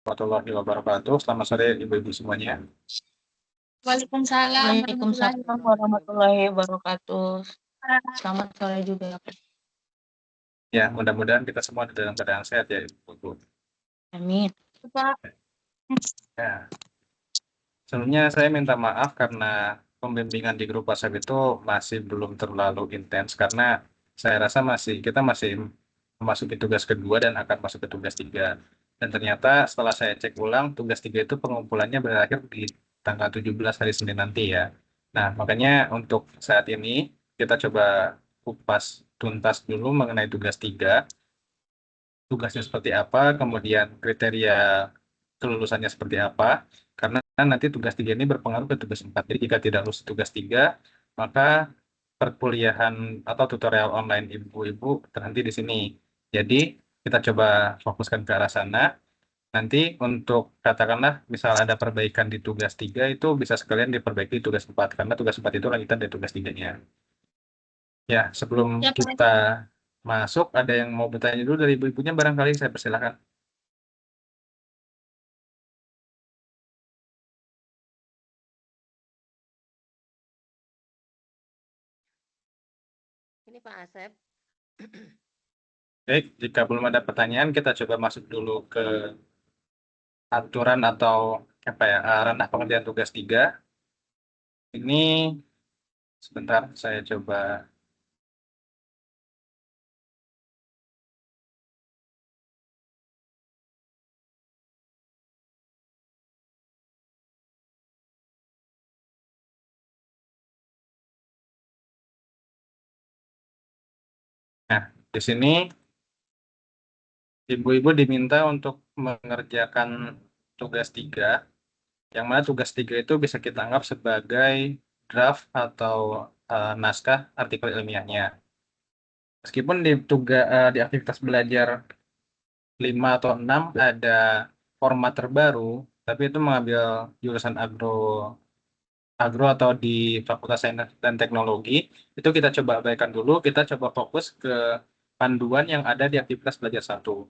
Warahmatullahi wabarakatuh. Selamat sore Ibu-ibu semuanya. Waalaikumsalam Waalaikumsalam warahmatullahi wabarakatuh. Selamat sore juga. Ya, mudah-mudahan kita semua dalam keadaan sehat ya Ibu-ibu. Amin. Pak. Ya, sebelumnya saya minta maaf karena pembimbingan di grup WhatsApp itu masih belum terlalu intens karena saya rasa kita masih memasuki tugas kedua dan akan masuk ke tugas 3. Dan ternyata setelah saya cek ulang, tugas 3 itu pengumpulannya berakhir di tanggal 17 hari Senin nanti ya. Nah, makanya untuk saat ini kita coba kupas tuntas dulu mengenai tugas 3, tugasnya seperti apa, kemudian kriteria kelulusannya seperti apa, karena nanti tugas 3 ini berpengaruh ke tugas 4. Jadi jika tidak lulus tugas 3, maka perkuliahan atau tutorial online ibu-ibu terhenti di sini. Jadi kita coba fokuskan ke arah sana. Nanti untuk katakanlah misal ada perbaikan di tugas 3 itu bisa sekalian diperbaiki di tugas 4, karena tugas 4 itu lanjutan dari tugas 3-nya. Ya, sebelum Ya, Pak. kita masuk, ada yang mau bertanya dulu dari ibu-ibunya, barangkali saya persilahkan. Ini Pak Asep. Baik, jika belum ada pertanyaan, kita coba masuk dulu ke aturan atau apa ya, ranah pengertian tugas 3. Ini sebentar saya coba. Nah, di sini ibu-ibu diminta untuk mengerjakan tugas 3, yang mana tugas 3 itu bisa kita anggap sebagai draft atau naskah artikel ilmiahnya. Meskipun di aktivitas belajar 5 atau 6 ada format terbaru, tapi itu mengambil jurusan agro atau di Fakultas Sains dan Teknologi, itu kita coba abaikan dulu, kita coba fokus ke panduan yang ada di aktivitas belajar 1.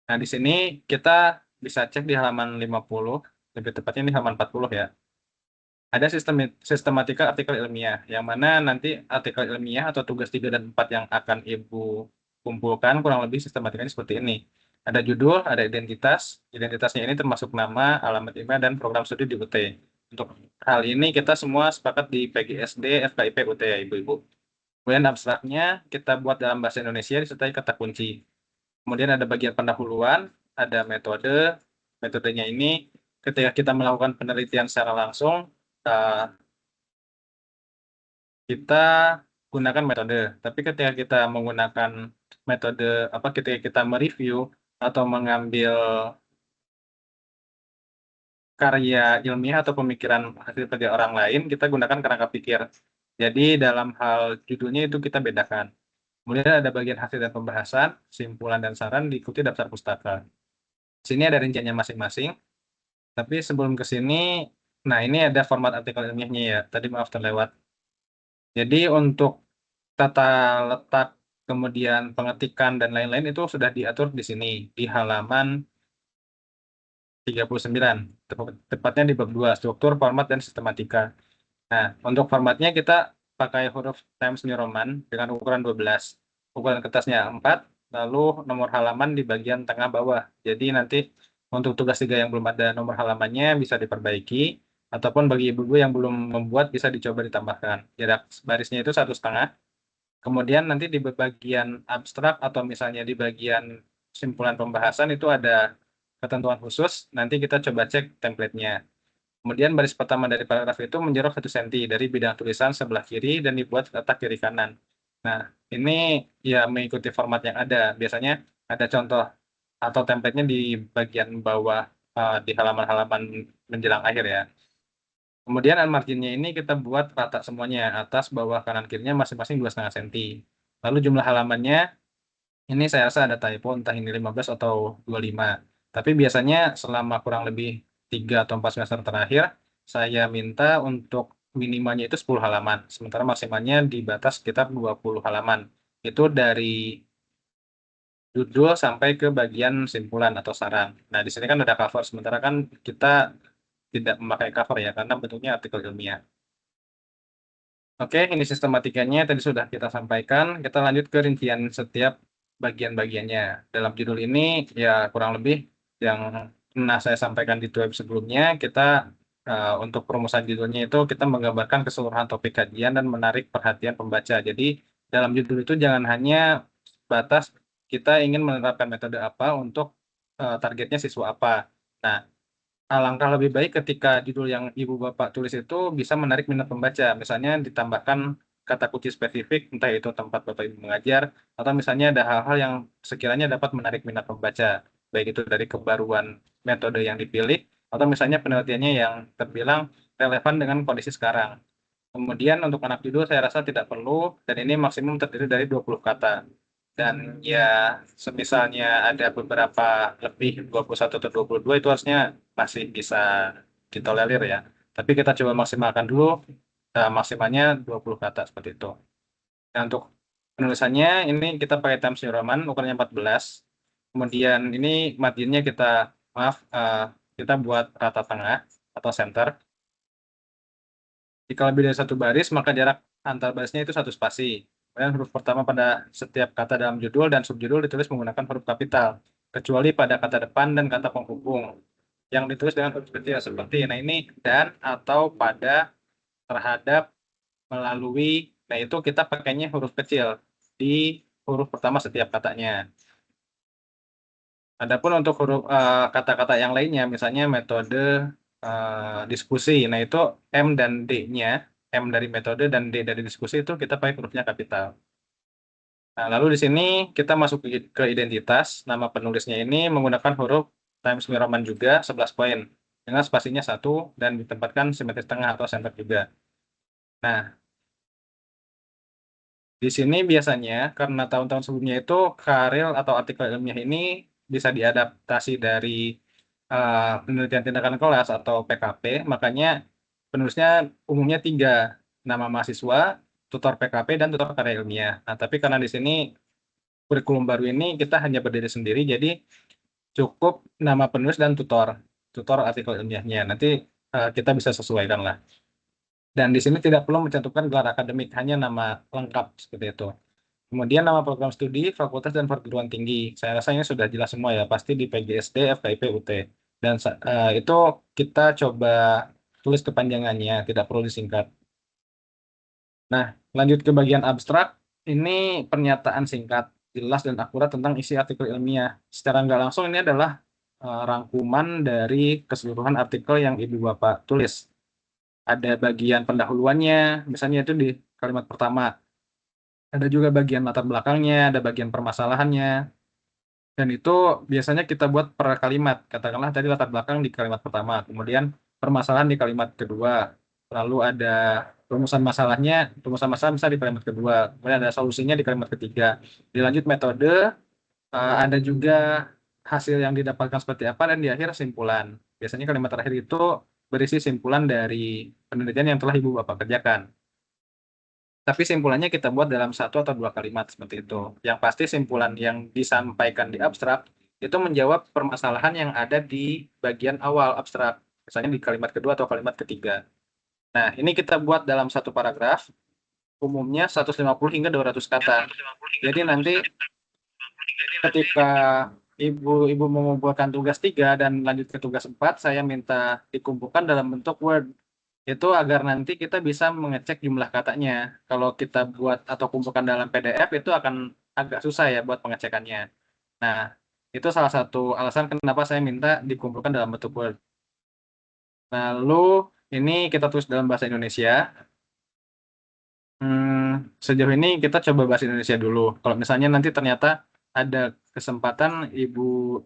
Nah, di sini kita bisa cek di halaman 50, lebih tepatnya di halaman 40 ya. Ada sistematika artikel ilmiah, yang mana nanti artikel ilmiah atau tugas 3 dan 4 yang akan Ibu kumpulkan kurang lebih sistematikanya seperti ini. Ada judul, ada identitas. Identitasnya ini termasuk nama, alamat email, dan program studi di UT. Untuk hal ini kita semua sepakat di PGSD, FKIP, UT ya Ibu-Ibu. Kemudian abstraknya kita buat dalam bahasa Indonesia disertai kata kunci. Kemudian ada bagian pendahuluan, ada metode. Metodenya ini ketika kita melakukan penelitian secara langsung, eh, kita gunakan metode. Tapi ketika kita menggunakan metode ketika kita mereview atau mengambil karya ilmiah atau pemikiran hasil kerja orang lain, kita gunakan kerangka pikir. Jadi dalam hal judulnya itu kita bedakan. Kemudian ada bagian hasil dan pembahasan, simpulan dan saran diikuti daftar pustaka. Sini ada rinciannya masing-masing. Tapi sebelum ke sini, nah ini ada format artikel ilmiahnya ya. Tadi maaf terlewat. Jadi untuk tata letak, kemudian pengetikan dan lain-lain itu sudah diatur di sini di halaman 39, tepatnya di bab 2, struktur, format, dan sistematika. Nah, untuk formatnya kita pakai huruf Times New Roman dengan ukuran 12. Ukuran kertasnya 4, lalu nomor halaman di bagian tengah bawah. Jadi nanti untuk tugas 3 yang belum ada nomor halamannya bisa diperbaiki, ataupun bagi ibu-ibu yang belum membuat bisa dicoba ditambahkan. Jarak barisnya itu 1,5. Kemudian nanti di bagian abstrak atau misalnya di bagian simpulan pembahasan itu ada ketentuan khusus, nanti kita coba cek template-nya. Kemudian baris pertama dari paragraf itu menjorok 1 cm dari bidang tulisan sebelah kiri dan dibuat letak kiri kanan. Nah, ini ya mengikuti format yang ada. Biasanya ada contoh atau template-nya di bagian bawah di halaman-halaman menjelang akhir ya. Kemudian marginnya ini kita buat rata semuanya, atas, bawah, kanan, kirinya masing-masing 2,5 cm. Lalu jumlah halamannya, ini saya rasa ada typo, entah ini 15 atau 25. Tapi biasanya selama kurang lebih 3 atau 4 semester terakhir, saya minta untuk minimalnya itu 10 halaman. Sementara maksimalnya di batas sekitar 20 halaman. Itu dari judul sampai ke bagian simpulan atau saran. Nah, di sini kan ada cover, sementara kan kita tidak memakai cover ya, karena bentuknya artikel ilmiah. Oke, ini sistematikanya tadi sudah kita sampaikan. Kita lanjut ke rincian setiap bagian-bagiannya. Dalam judul ini, ya kurang lebih yang pernah saya sampaikan di web sebelumnya, kita untuk perumusan judulnya itu kita menggambarkan keseluruhan topik kajian dan menarik perhatian pembaca. Jadi, dalam judul itu jangan hanya batas kita ingin menerapkan metode apa untuk targetnya siswa apa. Nah, alangkah lebih baik ketika judul yang Ibu Bapak tulis itu bisa menarik minat pembaca. Misalnya ditambahkan kata kunci spesifik, entah itu tempat Bapak Ibu mengajar, atau misalnya ada hal-hal yang sekiranya dapat menarik minat pembaca, baik itu dari kebaruan metode yang dipilih, atau misalnya penelitiannya yang terbilang relevan dengan kondisi sekarang. Kemudian untuk anak judul saya rasa tidak perlu, dan ini maksimum terdiri dari 20 kata. Dan ya semisalnya ada beberapa lebih 21 atau 22 itu harusnya masih bisa ditolerir ya. Tapi kita coba maksimalkan dulu, maksimalnya 20 kata seperti itu. Nah, untuk penulisannya ini kita pakai Times New Roman ukurannya 14. Kemudian ini marginnya kita buat rata tengah atau center. Jika lebih dari satu baris, maka jarak antar barisnya itu satu spasi. Kemudian huruf pertama pada setiap kata dalam judul dan subjudul ditulis menggunakan huruf kapital, kecuali pada kata depan dan kata penghubung yang ditulis dengan huruf kecil seperti nah ini dan atau pada terhadap melalui. Nah itu kita pakainya huruf kecil di huruf pertama setiap katanya. Adapun untuk huruf kata-kata yang lainnya, misalnya metode diskusi, nah itu M dan D-nya, M dari metode dan D dari diskusi itu kita pakai hurufnya kapital. Nah, lalu di sini kita masuk ke identitas, nama penulisnya ini menggunakan huruf Times New Roman juga 11 poin, dengan spasinya 1 dan ditempatkan simetris tengah atau center juga. Nah, di sini biasanya karena tahun-tahun sebelumnya itu karel atau artikel ilmiah ini bisa diadaptasi dari penelitian tindakan kelas atau PKP, makanya penulisnya umumnya 3, nama mahasiswa, tutor PKP, dan tutor karya ilmiah. Nah, tapi karena di sini kurikulum baru ini kita hanya berdiri sendiri, jadi cukup nama penulis dan tutor artikel ilmiahnya. Nanti kita bisa sesuaikan lah. Dan di sini tidak perlu mencantumkan gelar akademik, hanya nama lengkap seperti itu. Kemudian nama program studi, fakultas, dan perguruan tinggi. Saya rasa ini sudah jelas semua ya, pasti di PGSD, FKIP, UT. Dan itu kita coba tulis kepanjangannya, tidak perlu disingkat. Nah, lanjut ke bagian abstrak. Ini pernyataan singkat, jelas, dan akurat tentang isi artikel ilmiah. Secara nggak langsung ini adalah rangkuman dari keseluruhan artikel yang Ibu Bapak tulis. Ada bagian pendahuluannya, misalnya itu di kalimat pertama. Ada juga bagian latar belakangnya, ada bagian permasalahannya. Dan itu biasanya kita buat per kalimat. Katakanlah tadi latar belakang di kalimat pertama, kemudian permasalahan di kalimat kedua. Lalu ada rumusan masalah bisa di kalimat kedua. Kemudian ada solusinya di kalimat ketiga. Dilanjut metode, ada juga hasil yang didapatkan seperti apa, dan di akhir simpulan. Biasanya kalimat terakhir itu berisi simpulan dari penelitian yang telah Ibu Bapak kerjakan. Tapi simpulannya kita buat dalam 1 atau 2 kalimat seperti itu. Yang pasti simpulan yang disampaikan di abstrak itu menjawab permasalahan yang ada di bagian awal abstrak. Misalnya di kalimat kedua atau kalimat ketiga. Nah, ini kita buat dalam satu paragraf, umumnya 150 hingga 200 kata. Jadi nanti ketika Ibu mengumpulkan tugas 3 dan lanjut ke tugas 4, saya minta dikumpulkan dalam bentuk Word. Itu agar nanti kita bisa mengecek jumlah katanya. Kalau kita buat atau kumpulkan dalam PDF itu akan agak susah ya buat pengecekannya. Nah, itu salah satu alasan kenapa saya minta dikumpulkan dalam bentuk Word. Lalu ini kita tulis dalam bahasa Indonesia. Sejauh ini kita coba bahasa Indonesia dulu. Kalau misalnya nanti ternyata ada kesempatan ibu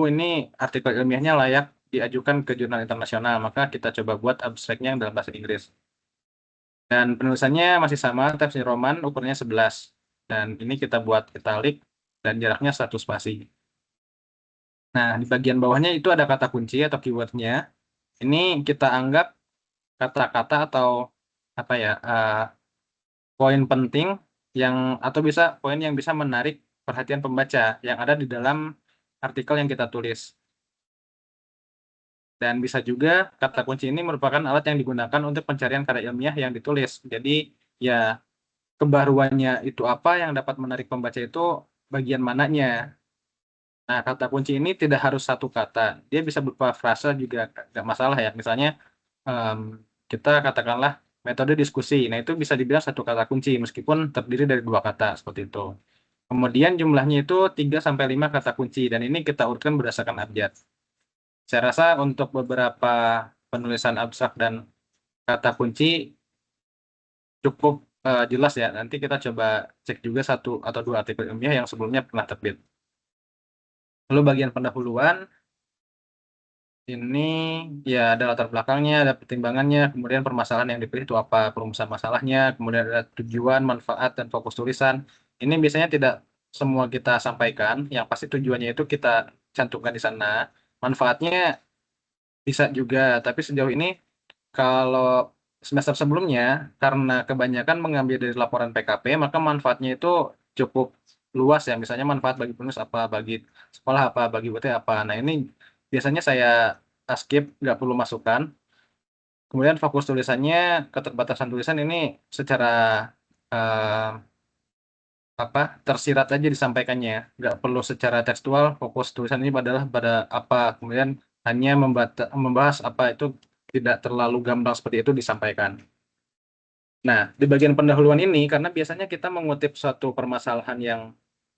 ini artikel ilmiahnya layak diajukan ke jurnal internasional, maka kita coba buat abstraknya yang dalam bahasa Inggris. Dan penulisannya masih sama, Times New Roman, ukurannya 11. Dan ini kita buat italik dan jaraknya 1 spasi. Nah, di bagian bawahnya itu ada kata kunci atau keywordnya. Ini kita anggap kata-kata atau apa ya, poin penting yang atau bisa poin yang bisa menarik perhatian pembaca yang ada di dalam artikel yang kita tulis. Dan bisa juga kata kunci ini merupakan alat yang digunakan untuk pencarian karya ilmiah yang ditulis. Jadi ya kebaruannya itu apa yang dapat menarik pembaca itu bagian mananya. Nah, kata kunci ini tidak harus satu kata. Dia bisa berupa frasa juga nggak masalah ya. Misalnya kita katakanlah metode diskusi. Nah, itu bisa dibilang satu kata kunci meskipun terdiri dari dua kata seperti itu. Kemudian jumlahnya itu 3 sampai 5 kata kunci dan ini kita urutkan berdasarkan abjad. Saya rasa untuk beberapa penulisan abstrak dan kata kunci cukup jelas ya. Nanti kita coba cek juga satu atau dua artikel ilmiah yang sebelumnya pernah terbit. Lalu bagian pendahuluan ini ya ada latar belakangnya, ada pertimbangannya, kemudian permasalahan yang dipilih itu apa, perumusan masalahnya, kemudian ada tujuan, manfaat, dan fokus tulisan. Ini biasanya tidak semua kita sampaikan, yang pasti tujuannya itu kita cantumkan di sana. Manfaatnya bisa juga, tapi sejauh ini kalau semester sebelumnya, karena kebanyakan mengambil dari laporan PKP, maka manfaatnya itu cukup luas ya. Misalnya manfaat bagi penulis apa, bagi sekolah apa, bagi UT apa. Nah ini biasanya saya skip, nggak perlu masukkan. Kemudian fokus tulisannya, keterbatasan tulisan ini secara eh, apa tersirat aja disampaikannya, nggak perlu secara tekstual. Fokus tulisan ini adalah pada apa, kemudian hanya membahas apa itu tidak terlalu gamblang seperti itu disampaikan. Nah, di bagian pendahuluan ini, karena biasanya kita mengutip suatu permasalahan yang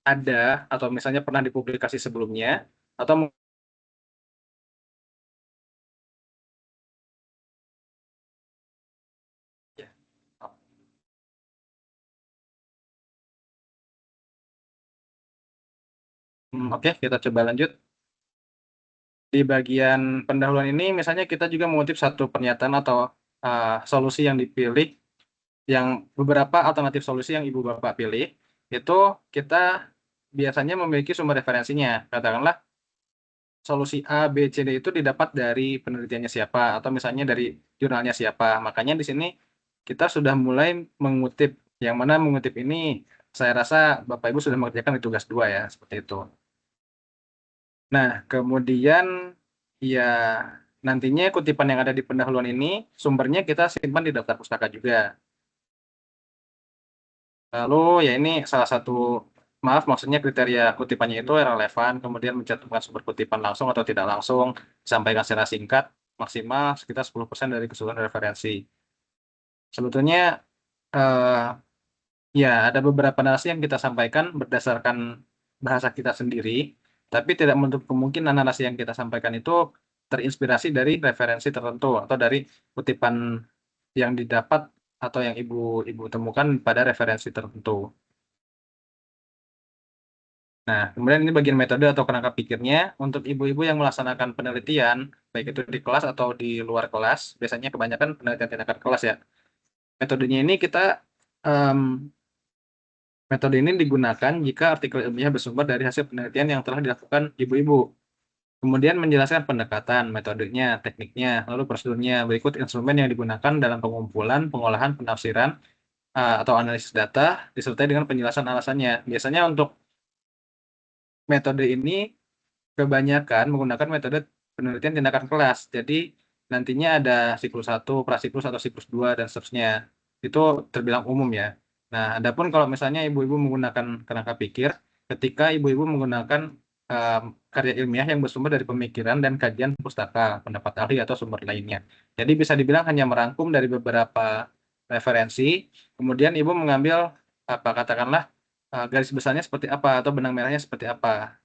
ada atau misalnya pernah dipublikasi sebelumnya, atau oke, kita coba lanjut. Di bagian pendahuluan ini, misalnya kita juga mengutip satu pernyataan atau solusi yang dipilih, yang beberapa alternatif solusi yang Ibu Bapak pilih, itu kita biasanya memiliki sumber referensinya. Katakanlah solusi A, B, C, D itu didapat dari penelitiannya siapa, atau misalnya dari jurnalnya siapa. Makanya di sini kita sudah mulai mengutip, yang mana mengutip ini saya rasa Bapak Ibu sudah mengerjakan di tugas 2 ya, seperti itu. Nah, kemudian ya nantinya kutipan yang ada di pendahuluan ini sumbernya kita simpan di daftar pustaka juga. Lalu ya ini salah satu, maaf maksudnya kriteria kutipannya itu relevan, kemudian mencantumkan sumber kutipan langsung atau tidak langsung, disampaikan secara singkat, maksimal sekitar 10% dari keseluruhan referensi. Sebetulnya eh, ya ada beberapa narasi yang kita sampaikan berdasarkan bahasa kita sendiri, tapi tidak menutup kemungkinan narasi yang kita sampaikan itu terinspirasi dari referensi tertentu atau dari kutipan yang didapat atau yang ibu temukan pada referensi tertentu. Nah, kemudian ini bagian metode atau kerangka pikirnya untuk ibu-ibu yang melaksanakan penelitian, baik itu di kelas atau di luar kelas, biasanya kebanyakan penelitian tindakan kelas ya. Metodenya ini em, metode ini digunakan jika artikel ilmiah bersumber dari hasil penelitian yang telah dilakukan ibu-ibu. Kemudian menjelaskan pendekatan, metodenya, tekniknya, lalu prosedurnya. Berikut instrumen yang digunakan dalam pengumpulan, pengolahan, penafsiran, atau analisis data, disertai dengan penjelasan alasannya. Biasanya untuk metode ini kebanyakan menggunakan metode penelitian tindakan kelas. Jadi nantinya ada siklus 1, prasiklus atau siklus 2 dan seterusnya. Itu terbilang umum ya. Nah, adapun kalau misalnya ibu-ibu menggunakan kerangka pikir, ketika ibu-ibu menggunakan um, karya ilmiah yang bersumber dari pemikiran dan kajian pustaka, pendapat ahli atau sumber lainnya. Jadi bisa dibilang hanya merangkum dari beberapa referensi, kemudian ibu mengambil apa katakanlah garis besarnya seperti apa atau benang merahnya seperti apa.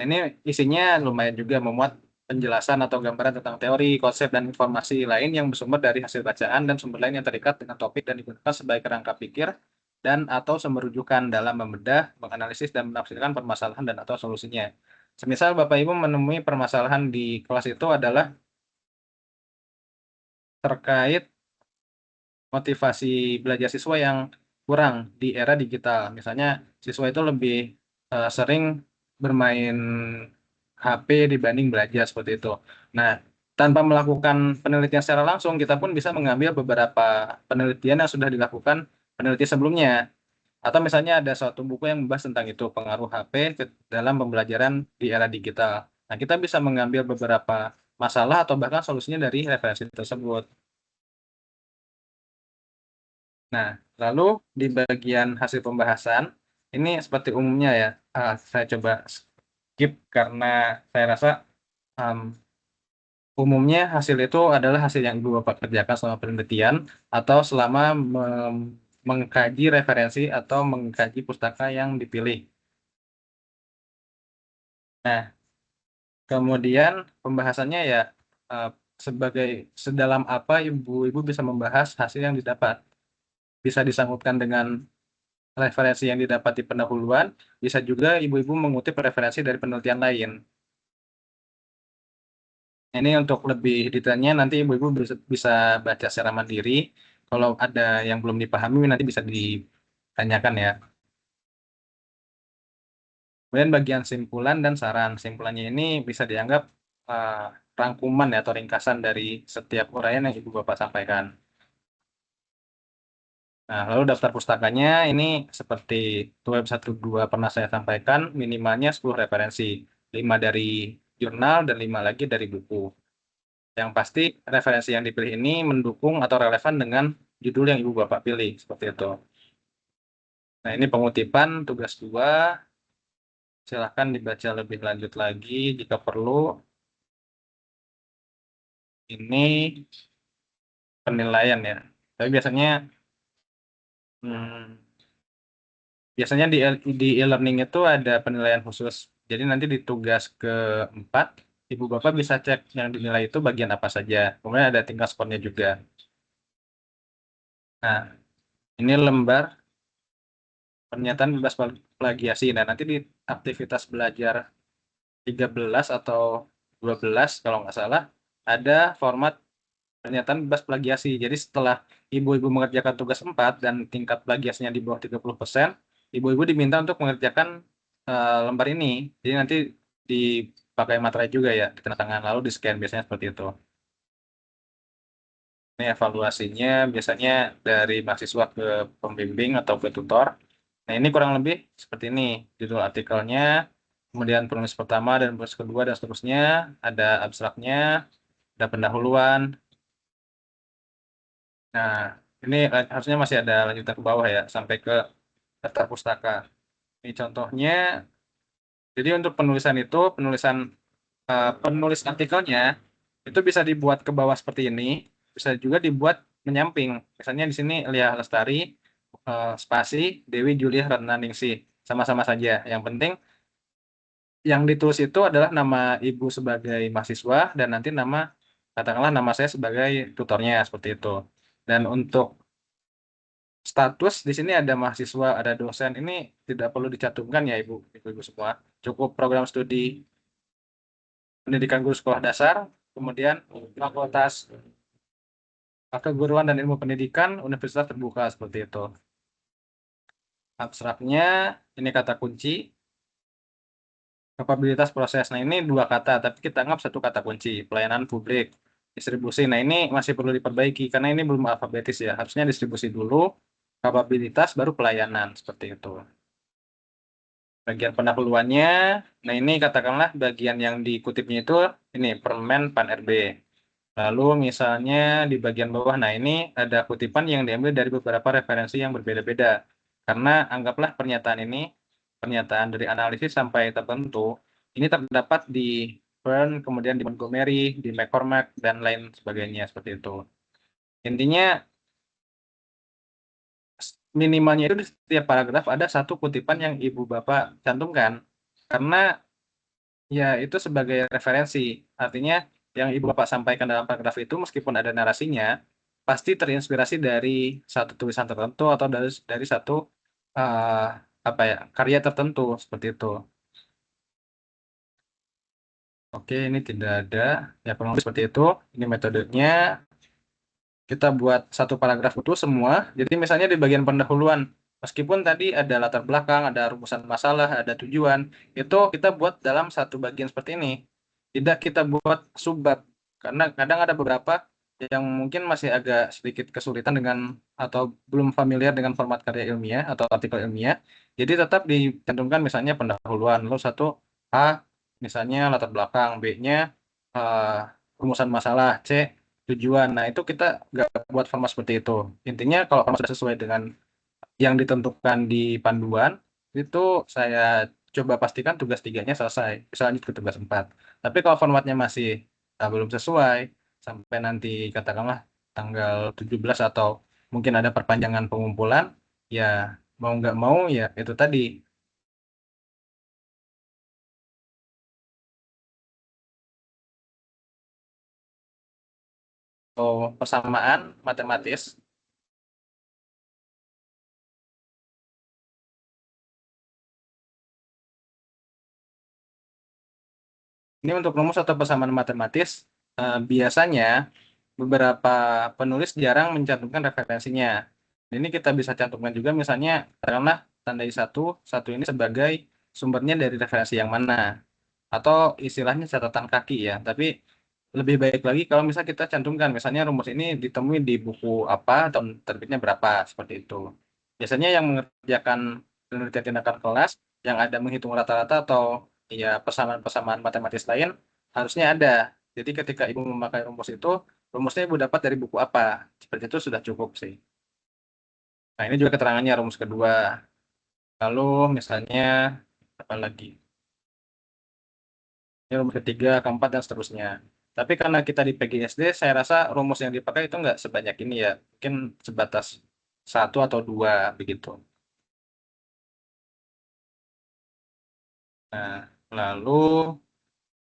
Nah, ini isinya lumayan juga memuat penjelasan atau gambaran tentang teori, konsep, dan informasi lain yang bersumber dari hasil bacaan dan sumber lain yang terikat dengan topik dan digunakan sebagai kerangka pikir dan atau sumber rujukan dalam membedah, menganalisis, dan menafsirkan permasalahan dan atau solusinya. Semisal Bapak Ibu menemui permasalahan di kelas itu adalah terkait motivasi belajar siswa yang kurang di era digital. Misalnya siswa itu lebih sering bermain HP dibanding belajar seperti itu. Nah, tanpa melakukan penelitian secara langsung, kita pun bisa mengambil beberapa penelitian yang sudah dilakukan peneliti sebelumnya. Atau misalnya ada suatu buku yang membahas tentang itu, pengaruh HP dalam pembelajaran di era digital. Nah, kita bisa mengambil beberapa masalah atau bahkan solusinya dari referensi tersebut. Nah, lalu di bagian hasil pembahasan, ini seperti umumnya ya, saya coba skip karena saya rasa um, umumnya hasil itu adalah hasil yang Ibu Bapak kerjakan selama penelitian atau selama mengkaji referensi atau mengkaji pustaka yang dipilih. Nah, kemudian pembahasannya ya eh, sebagai sedalam apa Ibu-Ibu bisa membahas hasil yang didapat. Bisa disangkutkan dengan referensi yang didapat di pendahuluan, bisa juga Ibu-Ibu mengutip referensi dari penelitian lain. Ini untuk lebih detailnya nanti Ibu-Ibu bisa baca secara mandiri. Kalau ada yang belum dipahami nanti bisa ditanyakan ya. Kemudian bagian simpulan dan saran. Simpulannya ini bisa dianggap eh, rangkuman ya, atau ringkasan dari setiap uraian yang Ibu Bapak sampaikan. Nah, lalu daftar pustakanya ini seperti web 12 pernah saya sampaikan, minimalnya 10 referensi. 5 dari jurnal dan 5 lagi dari buku. Yang pasti referensi yang dipilih ini mendukung atau relevan dengan judul yang Ibu Bapak pilih, seperti itu. Nah, ini pengutipan tugas 2. Silahkan dibaca lebih lanjut lagi jika perlu. Ini penilaian ya. Tapi hmm, biasanya di e-learning itu ada penilaian khusus. Jadi nanti di tugas keempat, Ibu Bapak bisa cek yang dinilai itu bagian apa saja. Kemudian ada tingkat skornya juga. Nah, ini lembar pernyataan bebas plagiasi. Nah, nanti di aktivitas belajar 13 atau 12 kalau nggak salah, ada format pernyataan bebas plagiasi. Jadi setelah ibu-ibu mengerjakan tugas 4 dan tingkat plagiasinya di bawah 30%, ibu-ibu diminta untuk mengerjakan lembar ini. Jadi nanti dipakai materai juga ya, di tanda tangan, lalu di scan, biasanya seperti itu. Ini evaluasinya biasanya dari mahasiswa ke pembimbing atau ke tutor. Nah, ini kurang lebih seperti ini. Judul artikelnya, kemudian penulis pertama dan penulis kedua, dan seterusnya. Ada abstraknya, ada pendahuluan. Nah, ini harusnya masih ada lanjutan ke bawah ya, sampai ke daftar pustaka. Ini contohnya, jadi untuk penulisan itu, penulis artikelnya, itu bisa dibuat ke bawah seperti ini, bisa juga dibuat menyamping. Misalnya di sini Lia Lestari, spasi, Dewi Julia Ratnaningsih. Sama-sama saja. Yang penting, yang ditulis itu adalah nama Ibu sebagai mahasiswa, dan nanti katakanlah nama saya sebagai tutornya, seperti itu. Dan untuk status di sini ada mahasiswa, ada dosen. Ini tidak perlu dicantumkan ya ibu semua. Cukup program studi pendidikan guru sekolah dasar, kemudian fakultas keguruan dan ilmu pendidikan, universitas terbuka, seperti itu. Abstraknya ini kata kunci, kapabilitas proses. Nah, ini dua kata, tapi kita anggap satu kata kunci, pelayanan publik, distribusi. Nah, ini masih perlu diperbaiki karena ini belum alfabetis ya. Harusnya distribusi dulu, kapabilitas, baru pelayanan, seperti itu. Bagian pendahuluannya, nah ini katakanlah bagian yang dikutipnya itu ini permen Pan RB. Lalu misalnya di bagian bawah, nah ini ada kutipan yang diambil dari beberapa referensi yang berbeda-beda. Karena anggaplah pernyataan dari analisis sampai tertentu, ini terdapat di Byrne, kemudian di Montgomery, di McCormack, dan lain sebagainya, seperti itu. Intinya minimalnya itu di setiap paragraf ada satu kutipan yang Ibu Bapak cantumkan. Karena ya, itu sebagai referensi. Artinya, yang Ibu Bapak sampaikan dalam paragraf itu, meskipun ada narasinya, pasti terinspirasi dari satu tulisan tertentu atau dari satu uh, apa ya, karya tertentu, seperti itu. Oke, ini tidak ada. Ya, kurang lebih seperti itu. Ini metodenya. Kita buat satu paragraf utuh semua. Jadi misalnya di bagian pendahuluan, meskipun tadi ada latar belakang, ada rumusan masalah, ada tujuan, itu kita buat dalam satu bagian seperti ini. Tidak kita buat subbab, karena kadang ada beberapa yang mungkin masih agak sedikit kesulitan dengan atau belum familiar dengan format karya ilmiah atau artikel ilmiah, jadi tetap dicantumkan misalnya pendahuluan, lalu satu A misalnya latar belakang, B-nya eh, rumusan masalah, C tujuan. Nah itu kita nggak buat format seperti itu. Intinya kalau format sudah sesuai dengan yang ditentukan di panduan, itu saya coba pastikan tugas tiganya selesai, bisa lanjut ke tugas 4. Tapi kalau formatnya masih belum sesuai, sampai nanti katakanlah tanggal 17 atau mungkin ada perpanjangan pengumpulan, ya mau nggak mau ya itu tadi. Oh, persamaan matematis. Ini untuk rumus atau persamaan matematis, biasanya beberapa penulis jarang mencantumkan referensinya. Ini kita bisa cantumkan juga misalnya, katakanlah tandai satu, satu ini sebagai sumbernya dari referensi yang mana. Atau istilahnya catatan kaki ya. Tapi lebih baik lagi kalau misalnya kita cantumkan, misalnya rumus ini ditemui di buku apa, tahun terbitnya berapa, seperti itu. Biasanya yang mengerjakan penelitian tindakan kelas, yang ada menghitung rata-rata atau ya persamaan-persamaan matematis lain, harusnya ada. Jadi ketika ibu memakai rumus itu, rumusnya ibu dapat dari buku apa. Seperti itu sudah cukup sih. Nah ini juga keterangannya rumus kedua. Lalu misalnya, apa lagi? Ini rumus ketiga, keempat, dan seterusnya. Tapi karena kita di PGSD, saya rasa rumus yang dipakai itu nggak sebanyak ini ya. Mungkin sebatas satu atau dua begitu. Nah, lalu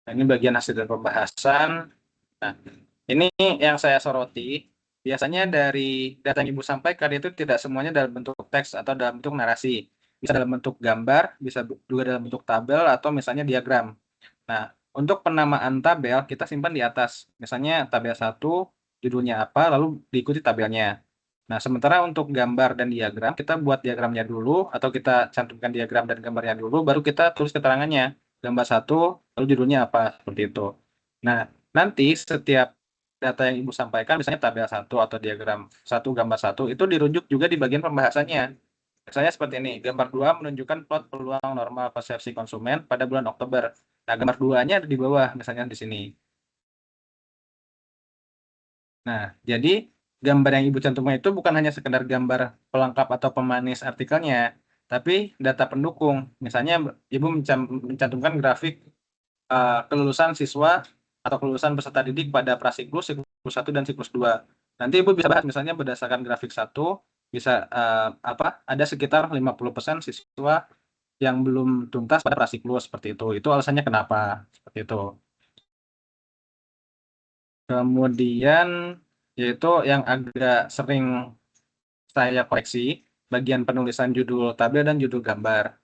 nah, ini bagian hasil dari pembahasan. Nah, ini yang saya soroti. Biasanya dari data yang Ibu sampaikan itu tidak semuanya dalam bentuk teks atau dalam bentuk narasi. Bisa dalam bentuk gambar, bisa juga dalam bentuk tabel atau misalnya diagram. Nah, untuk penamaan tabel kita simpan di atas. Misalnya tabel satu judulnya apa, lalu diikuti tabelnya. Nah, sementara untuk gambar dan diagram, kita buat diagramnya dulu, atau kita cantumkan diagram dan gambarnya dulu, baru kita tulis keterangannya. Gambar satu, lalu judulnya apa, seperti itu. Nah, nanti setiap data yang Ibu sampaikan, misalnya tabel satu atau diagram satu, gambar satu, itu dirujuk juga di bagian pembahasannya. Misalnya seperti ini, gambar 2 menunjukkan plot peluang normal persepsi konsumen pada bulan Oktober. Nah, gambar 2-nya ada di bawah, misalnya di sini. Nah, jadi gambar yang Ibu cantumkan itu bukan hanya sekedar gambar pelengkap atau pemanis artikelnya, tapi data pendukung. Misalnya Ibu mencantumkan grafik kelulusan siswa atau kelulusan peserta didik pada prasiklus, siklus 1 dan siklus 2. Nanti Ibu bisa bahas misalnya berdasarkan grafik satu bisa apa ada sekitar 50% siswa yang belum tuntas pada prasiklus seperti itu. Itu alasannya kenapa seperti itu. Kemudian yaitu yang agak sering saya koreksi bagian penulisan judul tabel dan judul gambar.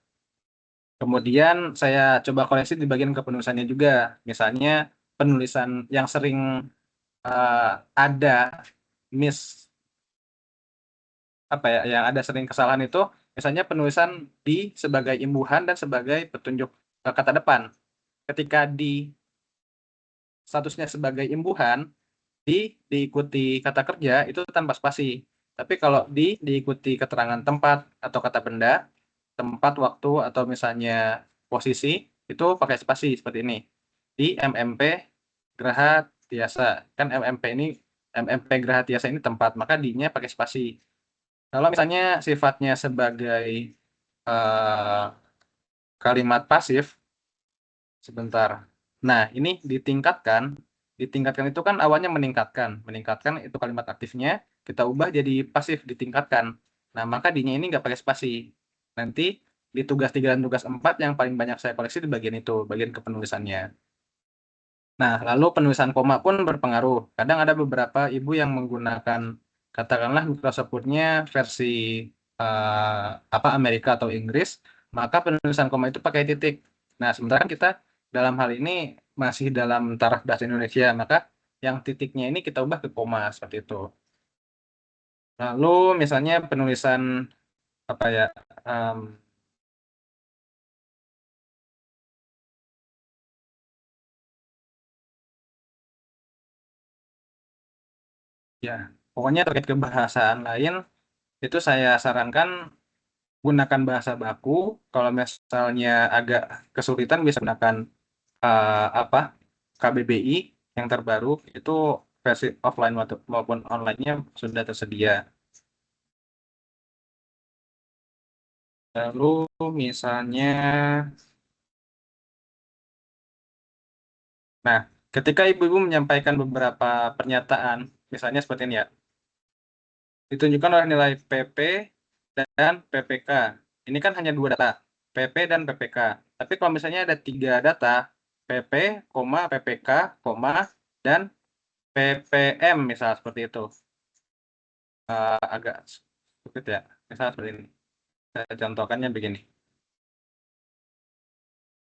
Kemudian saya coba koreksi di bagian kepenulisannya juga. Misalnya penulisan yang sering eh, ada miss apa ya, yang ada sering kesalahan itu misalnya penulisan di sebagai imbuhan dan sebagai petunjuk kata depan. Ketika di statusnya sebagai imbuhan, diikuti kata kerja itu tanpa spasi. Tapi kalau diikuti keterangan tempat atau kata benda, tempat, waktu, atau misalnya posisi, itu pakai spasi seperti ini. Di MMP Graha Tiasa. Kan MMP Graha Tiasa ini tempat, maka di-nya pakai spasi. Kalau misalnya sifatnya sebagai eh, kalimat pasif, sebentar. Nah, ini ditingkatkan. Ditingkatkan itu kan awalnya meningkatkan. Meningkatkan itu kalimat aktifnya, kita ubah jadi pasif, ditingkatkan. Nah, maka dinya ini nggak pakai spasi. Nanti di tugas 3 dan tugas 4 yang paling banyak saya koleksi di bagian itu, bagian kepenulisannya. Nah, lalu penulisan koma pun berpengaruh. Kadang ada beberapa ibu yang menggunakan, katakanlah Microsoft Word-nya versi apa Amerika atau Inggris, maka penulisan koma itu pakai titik. Nah, sementara kan kita dalam hal ini masih dalam taraf bahasa Indonesia, maka yang titiknya ini kita ubah ke koma seperti itu. Lalu misalnya penulisan apa ya? em, Ya, pokoknya terkait kebahasaan lain itu saya sarankan gunakan bahasa baku. Kalau misalnya agak kesulitan bisa gunakan apa KBBI yang terbaru itu versi offline maupun online-nya sudah tersedia. Lalu misalnya, nah ketika ibu-ibu menyampaikan beberapa pernyataan, misalnya seperti ini ya, ditunjukkan oleh nilai PP dan PPK. Ini kan hanya dua data, PP dan PPK. Tapi kalau misalnya ada tiga data, PP, PPK, dan PPM misal seperti itu. Agak sulit ya. Misal seperti ini. Saya contohkannya begini.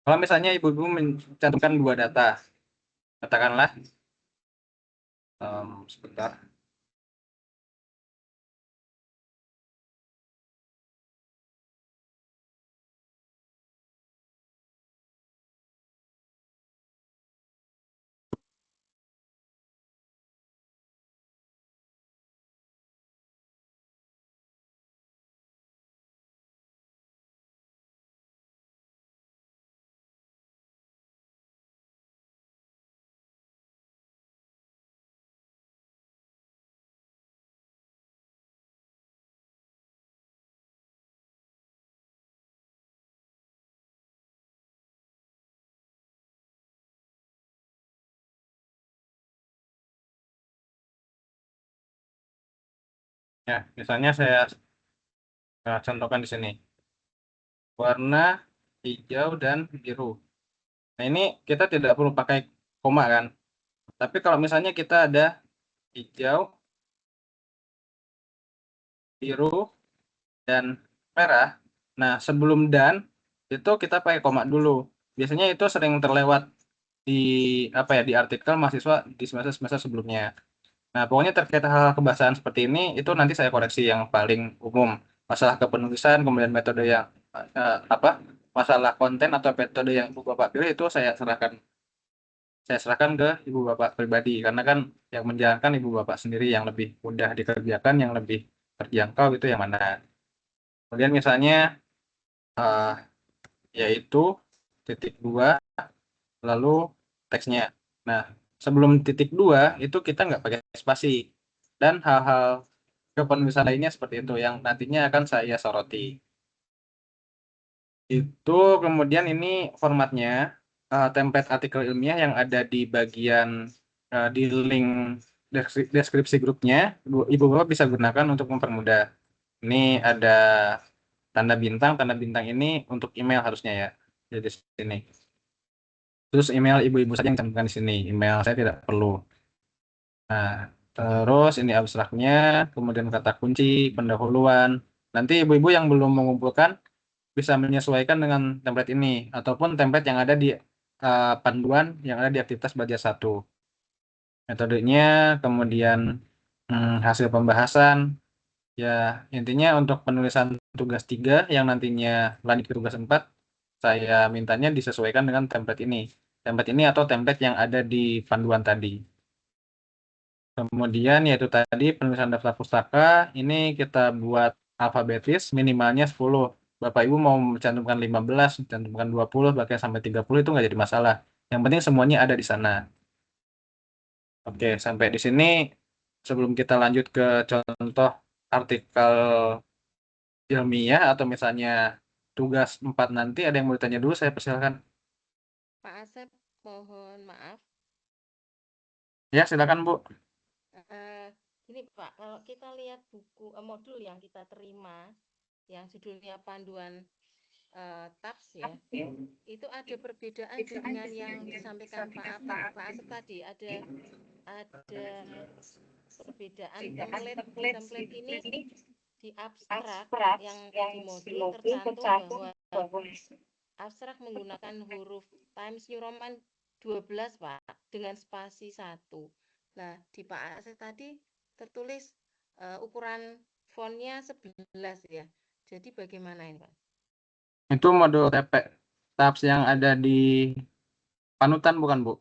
Kalau misalnya ibu-ibu mencantumkan dua data, katakanlah sebentar. Ya, misalnya saya contohkan di sini. Warna hijau dan biru. Nah, ini kita tidak perlu pakai koma kan. Tapi kalau misalnya kita ada hijau, biru, dan merah. Nah, sebelum dan itu kita pakai koma dulu. Biasanya itu sering terlewat di apa ya di artikel mahasiswa di semester-semester sebelumnya. Nah, pokoknya terkait hal kebahasaan seperti ini itu nanti saya koreksi yang paling umum. Masalah kepenulisan, kemudian metode yang apa? Masalah konten atau metode yang Ibu Bapak pilih itu saya serahkan ke Ibu Bapak pribadi karena kan yang menjalankan Ibu Bapak sendiri yang lebih mudah dikerjakan, yang lebih terjangkau itu yang mana. Kemudian misalnya eh, yaitu titik dua lalu teksnya. Nah, sebelum titik dua itu kita nggak pakai spasi dan hal-hal kepenulisan lainnya seperti itu yang nantinya akan saya soroti. Itu kemudian ini formatnya template artikel ilmiah yang ada di bagian di link deskripsi grupnya, Ibu Bapak bisa gunakan untuk mempermudah. Ini ada tanda bintang ini untuk email harusnya ya. Jadi di sini. Terus email ibu-ibu saja yang cantumkan di sini. Email saya tidak perlu. Nah, terus ini abstraknya, kemudian kata kunci, pendahuluan. Nanti ibu-ibu yang belum mengumpulkan bisa menyesuaikan dengan template ini ataupun template yang ada di panduan yang ada di aktivitas belajar satu. Metodenya, kemudian hasil pembahasan. Ya, intinya untuk penulisan tugas 3 yang nantinya lanjut ke tugas 4, saya mintanya disesuaikan dengan template ini. Template ini atau template yang ada di panduan tadi. Kemudian yaitu tadi penulisan daftar pustaka, ini kita buat alfabetis minimalnya 10. Bapak Ibu mau mencantumkan 15, mencantumkan 20, bahkan sampai 30 itu nggak jadi masalah. Yang penting semuanya ada di sana. Oke, sampai di sini sebelum kita lanjut ke contoh artikel ilmiah atau misalnya tugas 4 nanti ada yang mau ditanya dulu, saya persilakan. Pak Asep, mohon maaf. Ya, silakan Bu. Gini Pak, kalau kita lihat buku modul yang kita terima, yang judulnya panduan TAPS ya, itu ada perbedaan dengan yang disampaikan Pak Asep tadi. Ada perbedaan template ini di abstrak yang di modul tercantum bahwa abstrak menggunakan huruf Times New Roman 12 Pak dengan spasi 1. Nah, di Pak Asep tadi tertulis ukuran fontnya 11 ya. Jadi bagaimana ini Pak? Itu modul TP TAPS yang ada di panutan bukan Bu?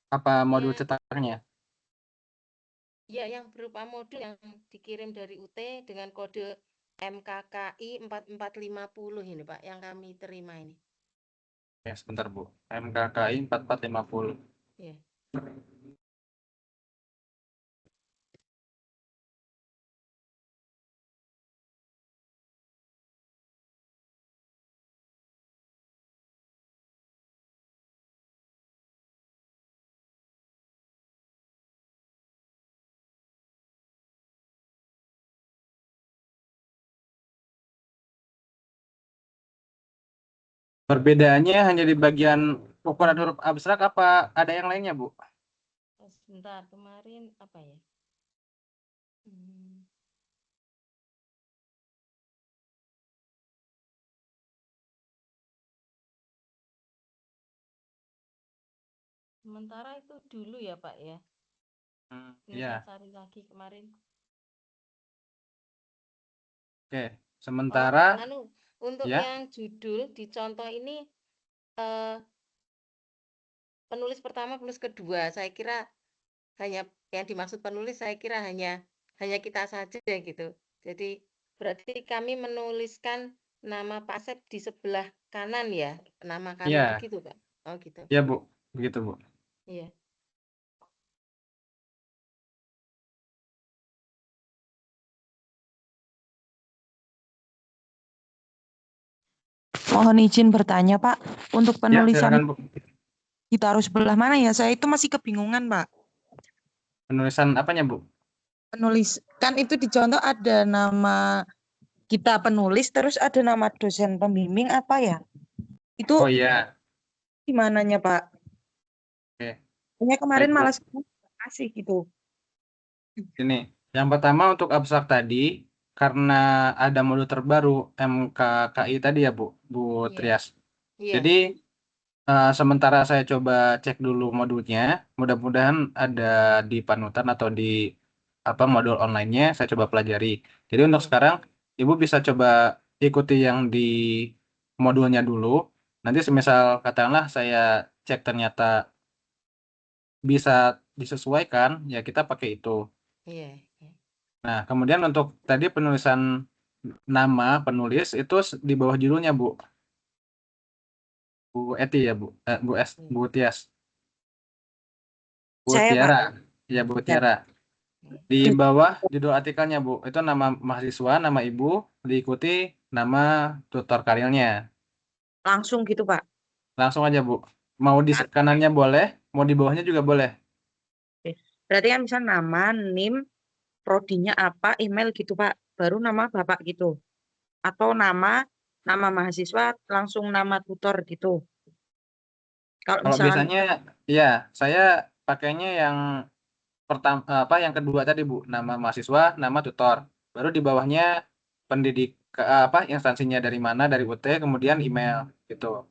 Apa modul Ya, cetaknya? Ya, yang berupa modul yang dikirim dari UT dengan kode MKKI 4450 ini Pak, yang kami terima ini. Ya, sebentar Bu. MKKI 4450. Ya. Perbedaannya hanya di bagian ukuran huruf abstrak apa ada yang lainnya, Bu? Sebentar, kemarin apa ya? Sementara itu dulu ya Pak ya. Ini Ya. saya cari lagi kemarin. Oke, sementara Untuk ya. yang judul di contoh ini penulis pertama, penulis kedua, saya kira hanya yang dimaksud penulis saya kira hanya kita saja gitu. Jadi berarti kami menuliskan nama Pak Asep di sebelah kanan ya, nama kami Iya. begitu Pak. Oh gitu. Ya Bu, begitu Bu. Iya. Mohon izin bertanya, Pak. Untuk Ya, penulisan silakan Bu. ditaruh sebelah mana ya? Saya itu masih kebingungan, Pak. Penulisan apanya Bu? Penulis kan itu di contoh ada nama kita penulis, terus ada nama dosen pembimbing apa ya? Itu Oh iya. gimananya, Pak? Oke, Kayaknya kemarin baik Bu. malas kasih gitu. Ini yang pertama untuk abstrak tadi karena ada modul terbaru MKKI tadi ya Bu Iya. Trias. Iya. Jadi sementara saya coba cek dulu modulnya, mudah-mudahan ada di panutan atau di modul online-nya saya coba pelajari. Jadi untuk Iya. sekarang Ibu bisa coba ikuti yang di modulnya dulu. Nanti semisal katakanlah saya cek ternyata bisa disesuaikan, ya kita pakai itu. Iya. Iya. Nah, kemudian untuk tadi penulisan nama penulis itu di bawah judulnya Bu Eti ya Bu Tias, Bu Saya, Pak. Tiara, ya Bu Ya. Tiara. Di bawah judul artikelnya Bu, itu nama mahasiswa, nama ibu, diikuti nama tutor karirnya. Langsung gitu, Pak. Langsung aja Bu. Mau di kanannya boleh, mau di bawahnya juga boleh. Oke. Berarti kan bisa nama, NIM, prodinya apa, email gitu, Pak. Baru nama Bapak gitu. Atau nama mahasiswa langsung nama tutor gitu. Kalau Kalau misalkan biasanya ya saya pakainya yang pertama yang kedua tadi Bu, nama mahasiswa, nama tutor. Baru di bawahnya pendidik instansinya dari mana, dari UT, kemudian email gitu.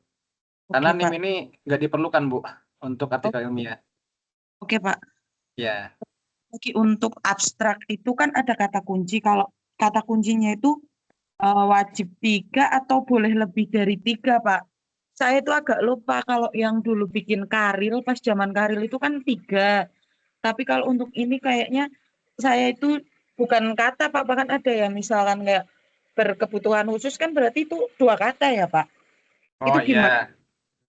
Karena oke, NIM Pak. ini nggak diperlukan Bu untuk Oh, artikel ilmiah. oke, Pak. Ya. Lagi untuk abstrak itu kan ada kata kunci. Kalau kata kuncinya itu wajib 3 atau boleh lebih dari 3, Pak. Saya itu agak lupa kalau yang dulu bikin karil, pas zaman karil itu kan 3. Tapi kalau untuk ini kayaknya saya itu bukan kata, Pak. Bahkan ada ya misalkan kayak berkebutuhan khusus kan berarti itu 2 kata ya, Pak. Oh Itu iya. gimana?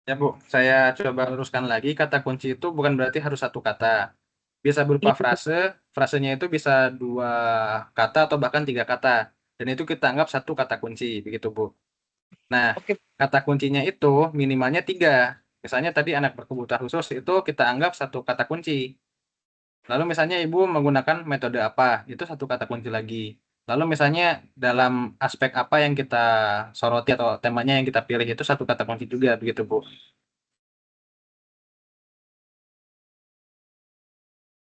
Ya Bu, saya coba luruskan lagi, kata kunci itu bukan berarti harus satu kata. Bisa berupa Iya. frase, frasenya itu bisa 2 kata atau bahkan 3 kata. Dan itu kita anggap satu kata kunci, begitu Bu. Nah, Oke, kata kuncinya itu minimalnya 3. Misalnya tadi anak berkebutuhan khusus itu kita anggap satu kata kunci. Lalu misalnya ibu menggunakan metode apa, itu satu kata kunci lagi. Lalu misalnya dalam aspek apa yang kita soroti atau temanya yang kita pilih itu satu kata kunci juga, begitu Bu.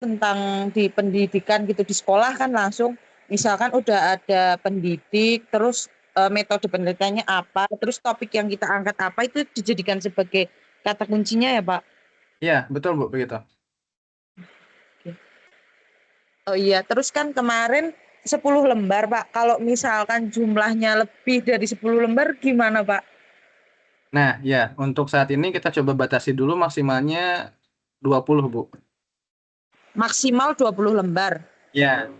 tentang di pendidikan gitu di sekolah kan langsung misalkan udah ada pendidik terus metode penelitiannya apa terus topik yang kita angkat apa itu dijadikan sebagai kata kuncinya ya Pak. Iya, betul Bu, begitu. Oh iya terus kan kemarin 10 lembar Pak, kalau misalkan jumlahnya lebih dari 10 lembar gimana Pak? Nah, ya, untuk saat ini kita coba batasi dulu maksimalnya 20 Bu. Maksimal 20 lembar. Ya,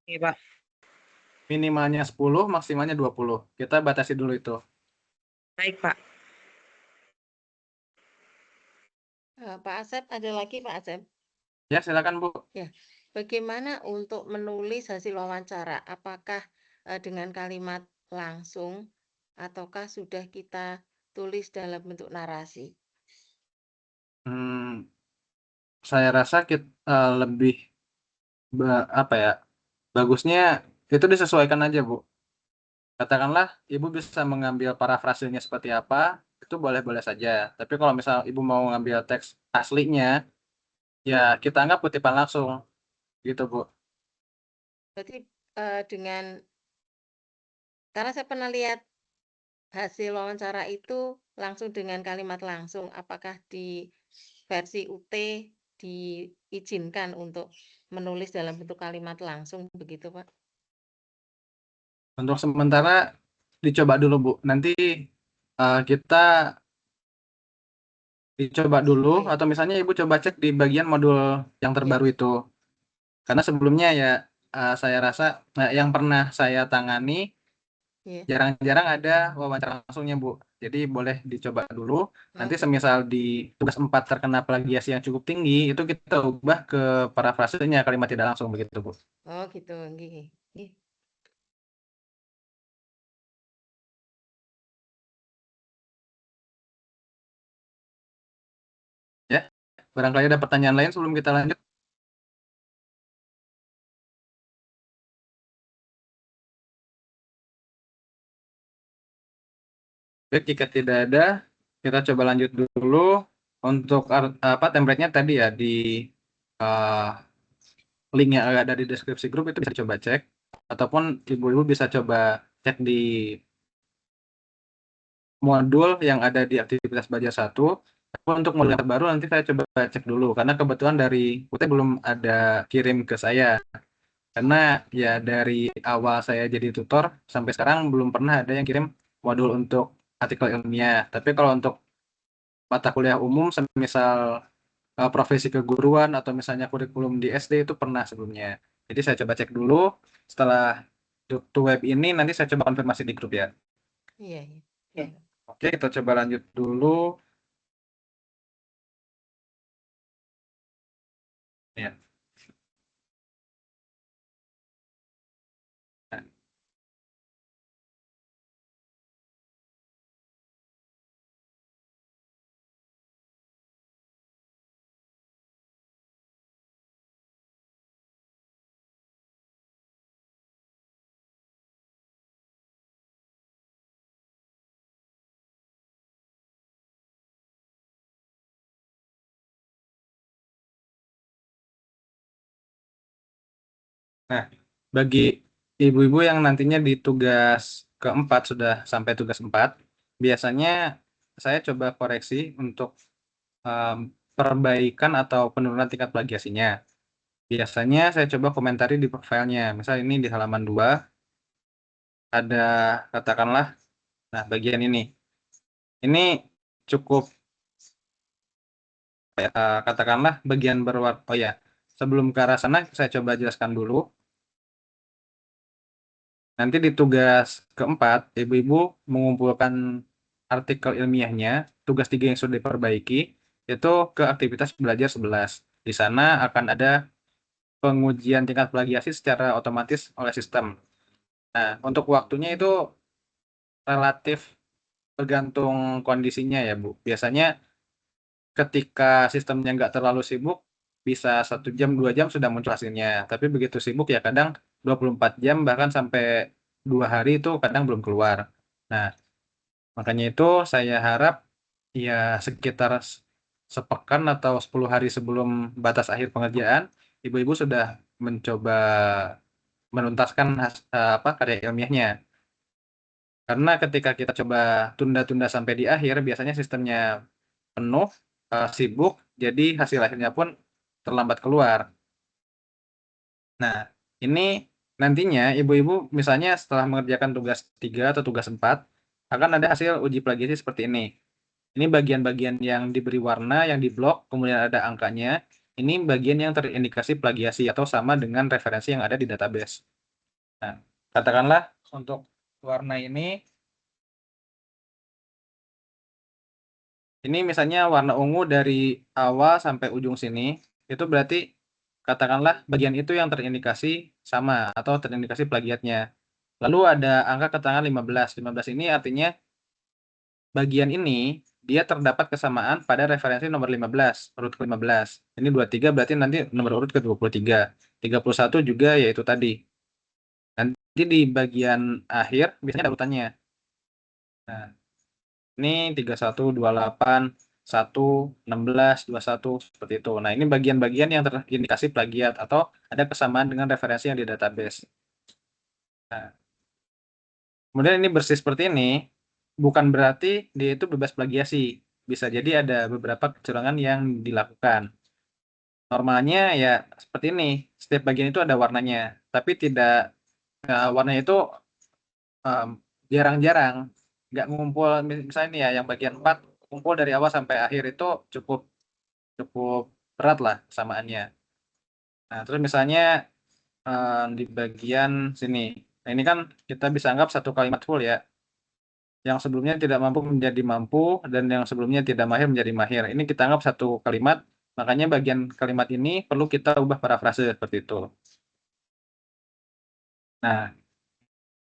Oke, Pak. minimalnya 10, maksimalnya 20. Kita batasi dulu itu. Baik, Pak. Pak Asep, ada lagi Pak Asep? Ya, silakan Bu. Bagaimana untuk menulis hasil wawancara? Apakah dengan kalimat langsung ataukah sudah kita tulis dalam bentuk narasi? Saya rasa kita lebih apa ya? Bagusnya itu disesuaikan aja, Bu. Katakanlah Ibu bisa mengambil parafrasenya seperti apa, itu boleh-boleh saja. Tapi kalau misal Ibu mau ngambil teks aslinya, ya kita anggap kutipan langsung, gitu Bu. Berarti dengan karena saya pernah lihat hasil wawancara itu langsung dengan kalimat langsung. Apakah di versi UT diizinkan untuk menulis dalam bentuk kalimat langsung begitu, Pak? Untuk sementara dicoba dulu Bu. Nanti kita dicoba dulu, Oh ya, atau misalnya Ibu coba cek di bagian modul yang terbaru itu. Karena sebelumnya ya saya rasa yang pernah saya tangani ya. jarang-jarang ada wawancara langsungnya, Bu. Jadi boleh dicoba dulu. Nanti Oke. semisal di tugas 4 terkena plagiasi yang cukup tinggi, itu kita ubah ke parafrasenya kalimat tidak langsung begitu, Bu. Oh gitu, nggih. Nggih. Ya, barangkali ada pertanyaan lain sebelum kita lanjut. Baik, jika tidak ada, kita coba lanjut dulu untuk template-nya tadi ya di uh, link yang ada di deskripsi grup itu bisa coba cek, ataupun ibu-ibu bisa coba cek di modul yang ada di aktivitas belajar 1. Untuk modul yang terbaru nanti saya coba cek dulu karena kebetulan dari UT belum ada kirim ke saya. Karena ya dari awal saya jadi tutor sampai sekarang belum pernah ada yang kirim modul untuk artikel ilmiah. Tapi kalau untuk mata kuliah umum semisal profesi keguruan atau misalnya kurikulum di SD itu pernah sebelumnya. Jadi saya coba cek dulu. Setelah to web ini nanti saya coba konfirmasi di grup ya. Iya, iya. Iya, Pak. Oke, kita coba lanjut dulu. Ya. Nah, Nah, bagi ibu-ibu yang nantinya di tugas keempat sudah sampai tugas 4, biasanya saya coba koreksi untuk um, perbaikan atau penurunan tingkat plagiasinya. Biasanya saya coba komentari di profilnya. Misal ini di halaman 2 ada katakanlah, nah bagian ini. Ini cukup katakanlah bagian berwarna. Oh ya, sebelum ke arah sana saya coba jelaskan dulu. Nanti di tugas keempat, ibu-ibu mengumpulkan artikel ilmiahnya, tugas 3 yang sudah diperbaiki, itu ke aktivitas belajar 11. Di sana akan ada pengujian tingkat plagiasi secara otomatis oleh sistem. Nah, untuk waktunya itu relatif tergantung kondisinya ya, Bu. Biasanya ketika sistemnya nggak terlalu sibuk, bisa 1 jam, 2 jam sudah muncul hasilnya. Tapi begitu sibuk ya kadang 24 jam, bahkan sampai 2 hari itu kadang belum keluar. Nah, makanya itu saya harap ya sekitar sepekan atau 10 hari sebelum batas akhir pengerjaan, ibu-ibu sudah mencoba menuntaskan karya ilmiahnya. Karena ketika kita coba tunda-tunda sampai di akhir, biasanya sistemnya penuh, sibuk, jadi hasil akhirnya pun terlambat keluar. Nah, ini nantinya ibu-ibu misalnya setelah mengerjakan tugas 3 atau tugas 4, akan ada hasil uji plagiasi seperti ini. Ini bagian-bagian yang diberi warna, yang diblok, kemudian ada angkanya. ini bagian yang terindikasi plagiasi atau sama dengan referensi yang ada di database. Nah, katakanlah untuk warna ini misalnya warna ungu dari awal sampai ujung sini, itu berarti katakanlah bagian itu yang terindikasi sama atau terindikasi plagiatnya. Lalu ada angka keterangan 15. 15 ini artinya bagian ini dia terdapat kesamaan pada referensi nomor 15, urut ke-15. Ini 23 berarti nanti nomor urut ke-23. 31 juga yaitu tadi. Nanti di bagian akhir biasanya ada urutannya. Nah, ini 31, 28, 1, 16, 21 seperti itu. Nah, ini bagian-bagian yang terindikasi plagiat atau ada kesamaan dengan referensi yang di database. Nah, kemudian ini bersih seperti ini, bukan berarti dia itu bebas plagiasi. Bisa jadi ada beberapa kecurangan yang dilakukan. Normalnya ya seperti ini, setiap bagian itu ada warnanya, tapi tidak warnanya itu jarang-jarang, nggak ngumpul. Misalnya nih ya, yang bagian 4 ngumpul dari awal sampai akhir itu cukup cukup berat lah kesamaannya. Nah, terus misalnya di bagian sini, nah ini kan kita bisa anggap satu kalimat full ya. Yang sebelumnya tidak mampu menjadi mampu dan yang sebelumnya tidak mahir menjadi mahir. Ini kita anggap satu kalimat, makanya bagian kalimat ini perlu kita ubah parafrase seperti itu. Nah,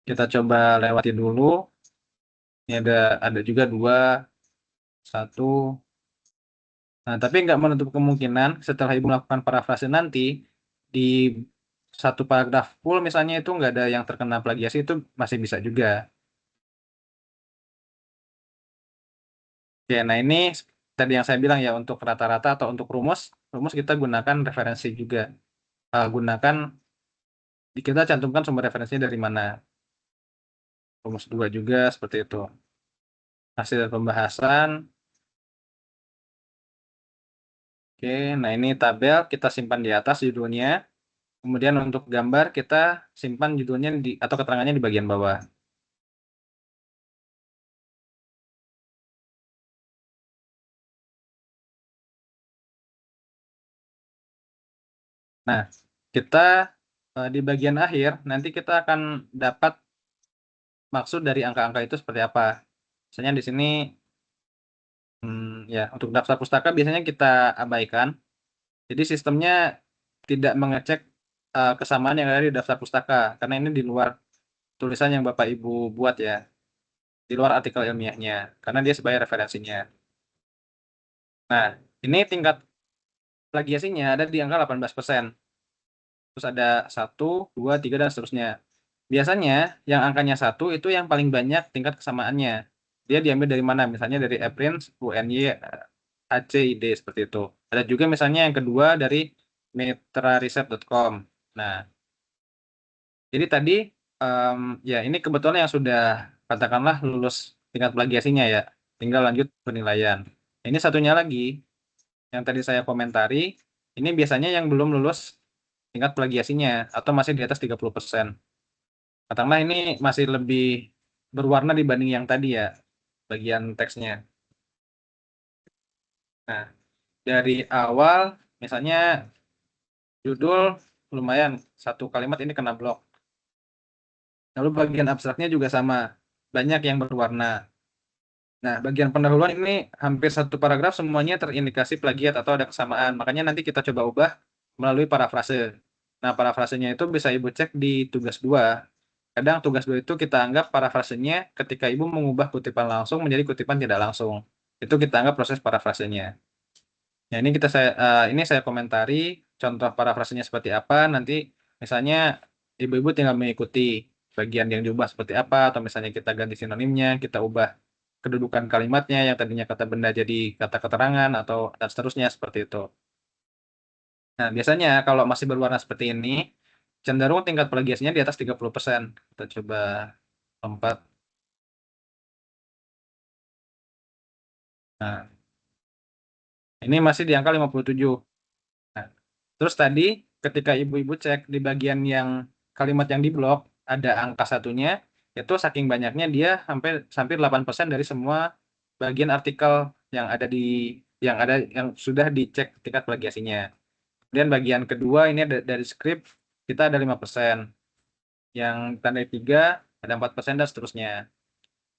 kita coba lewati dulu. Ini ada juga 2, 1. Nah, tapi nggak menutup kemungkinan setelah Ibu melakukan parafrase nanti, di satu paragraf full misalnya itu nggak ada yang terkena plagiasi, itu masih bisa juga. Oke, nah ini tadi yang saya bilang ya, untuk rata-rata atau untuk rumus kita gunakan referensi juga. Kita cantumkan sumber referensinya dari mana. Rumus 2 juga seperti itu. Hasil pembahasan. Oke, nah ini tabel kita simpan di atas judulnya. Kemudian untuk gambar kita simpan judulnya atau keterangannya di bagian bawah. Nah, kita di bagian akhir nanti kita akan dapat maksud dari angka-angka itu seperti apa. Misalnya di sini ya untuk daftar pustaka biasanya kita abaikan. Jadi sistemnya tidak mengecek kesamaan yang ada di daftar pustaka karena ini di luar tulisan yang Bapak Ibu buat ya. Di luar artikel ilmiahnya karena dia sebagai referensinya. Nah, ini tingkat plagiasinya ada di angka 18%. Terus ada 1, 2, 3 dan seterusnya. Biasanya yang angkanya 1 itu yang paling banyak tingkat kesamaannya. Dia diambil dari mana? Misalnya dari Eprints, UNY, ACID seperti itu. Ada juga misalnya yang kedua dari metraresearch.com. Nah, jadi tadi ya ini kebetulan yang sudah katakanlah lulus tingkat plagiasinya ya. Tinggal lanjut penilaian. Ini satunya lagi yang tadi saya komentari, ini biasanya yang belum lulus tingkat plagiasinya atau masih di atas 30%. Katakanlah ini masih lebih berwarna dibanding yang tadi ya, bagian teksnya. Nah, dari awal misalnya judul lumayan, satu kalimat ini kena blok. Lalu bagian abstraknya juga sama, banyak yang berwarna. Nah, bagian pendahuluan ini hampir satu paragraf semuanya terindikasi plagiat atau ada kesamaan. Makanya nanti kita coba ubah melalui parafrase. Nah, parafrasenya itu bisa Ibu cek di tugas 2. Kadang tugas 2 itu kita anggap parafrasenya ketika Ibu mengubah kutipan langsung menjadi kutipan tidak langsung. Itu kita anggap proses parafrasenya. Ya, ini saya komentari contoh parafrasenya seperti apa. Nanti misalnya Ibu-ibu tinggal mengikuti bagian yang diubah seperti apa, atau misalnya kita ganti sinonimnya, kita ubah kedudukan kalimatnya yang tadinya kata benda jadi kata keterangan atau dan seterusnya seperti itu. Nah, biasanya kalau masih berwarna seperti ini, cenderung tingkat plagiasinya di atas 30%. Kita coba lompat. Nah, ini masih di angka 57. Nah, terus tadi ketika ibu-ibu cek di bagian yang kalimat yang diblok, ada angka satunya, itu saking banyaknya dia hampir 8% dari semua bagian artikel yang ada yang sudah dicek tingkat plagiasinya. Kemudian bagian kedua ini dari skrip kita ada 5%. Yang tanda 3 ada 4% dan seterusnya.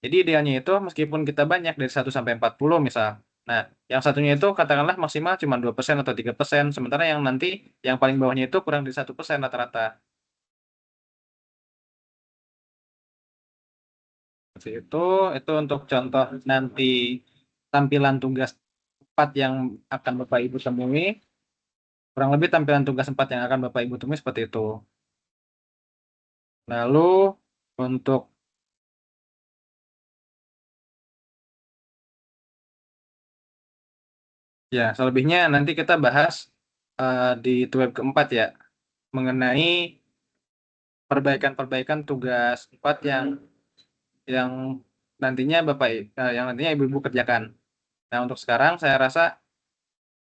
Jadi idealnya itu meskipun kita banyak dari 1 sampai 40 misal. Nah, yang satunya itu katakanlah maksimal cuma 2% atau 3%, sementara yang nanti yang paling bawahnya itu kurang dari 1% rata-rata. Seperti itu untuk contoh nanti tampilan tugas 4 yang akan Bapak Ibu temui. Kurang lebih tampilan tugas 4 yang akan Bapak Ibu temui seperti itu. Lalu untuk ya selebihnya nanti kita bahas di web keempat ya, mengenai perbaikan-perbaikan tugas 4 yang nantinya yang nantinya Ibu-ibu kerjakan. Nah, untuk sekarang saya rasa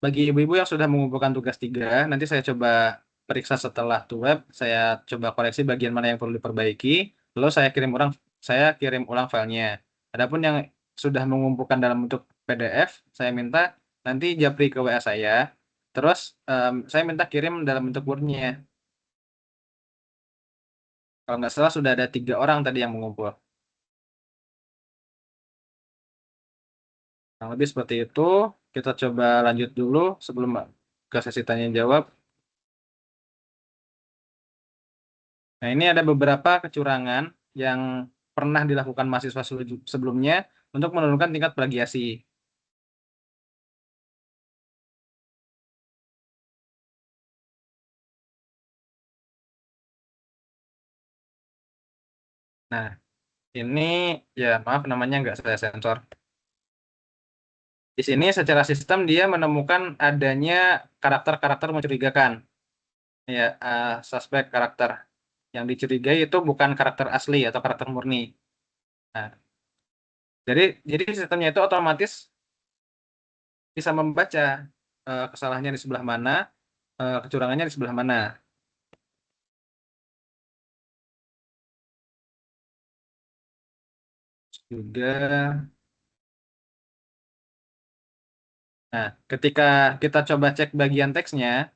bagi ibu-ibu yang sudah mengumpulkan tugas 3, nanti saya coba periksa setelah web, saya coba koreksi bagian mana yang perlu diperbaiki, lalu saya kirim ulang filenya. Adapun yang sudah mengumpulkan dalam bentuk PDF, saya minta nanti japri ke WA saya, terus saya minta kirim dalam bentuk Word-nya. Kalau nggak salah sudah ada 3 orang tadi yang mengumpul. Kurang lebih seperti itu. Kita coba lanjut dulu sebelum ke sesi tanya jawab. Nah, ini ada beberapa kecurangan yang pernah dilakukan mahasiswa sebelumnya untuk menurunkan tingkat plagiasi. Nah, ini ya maaf namanya nggak saya sensor. Di sini secara sistem dia menemukan adanya karakter-karakter mencurigakan. Ya, suspek karakter. Yang dicurigai itu bukan karakter asli atau karakter murni. Nah, jadi sistemnya itu otomatis bisa membaca kesalahannya di sebelah mana, kecurangannya di sebelah mana. Juga, nah, ketika kita coba cek bagian teksnya,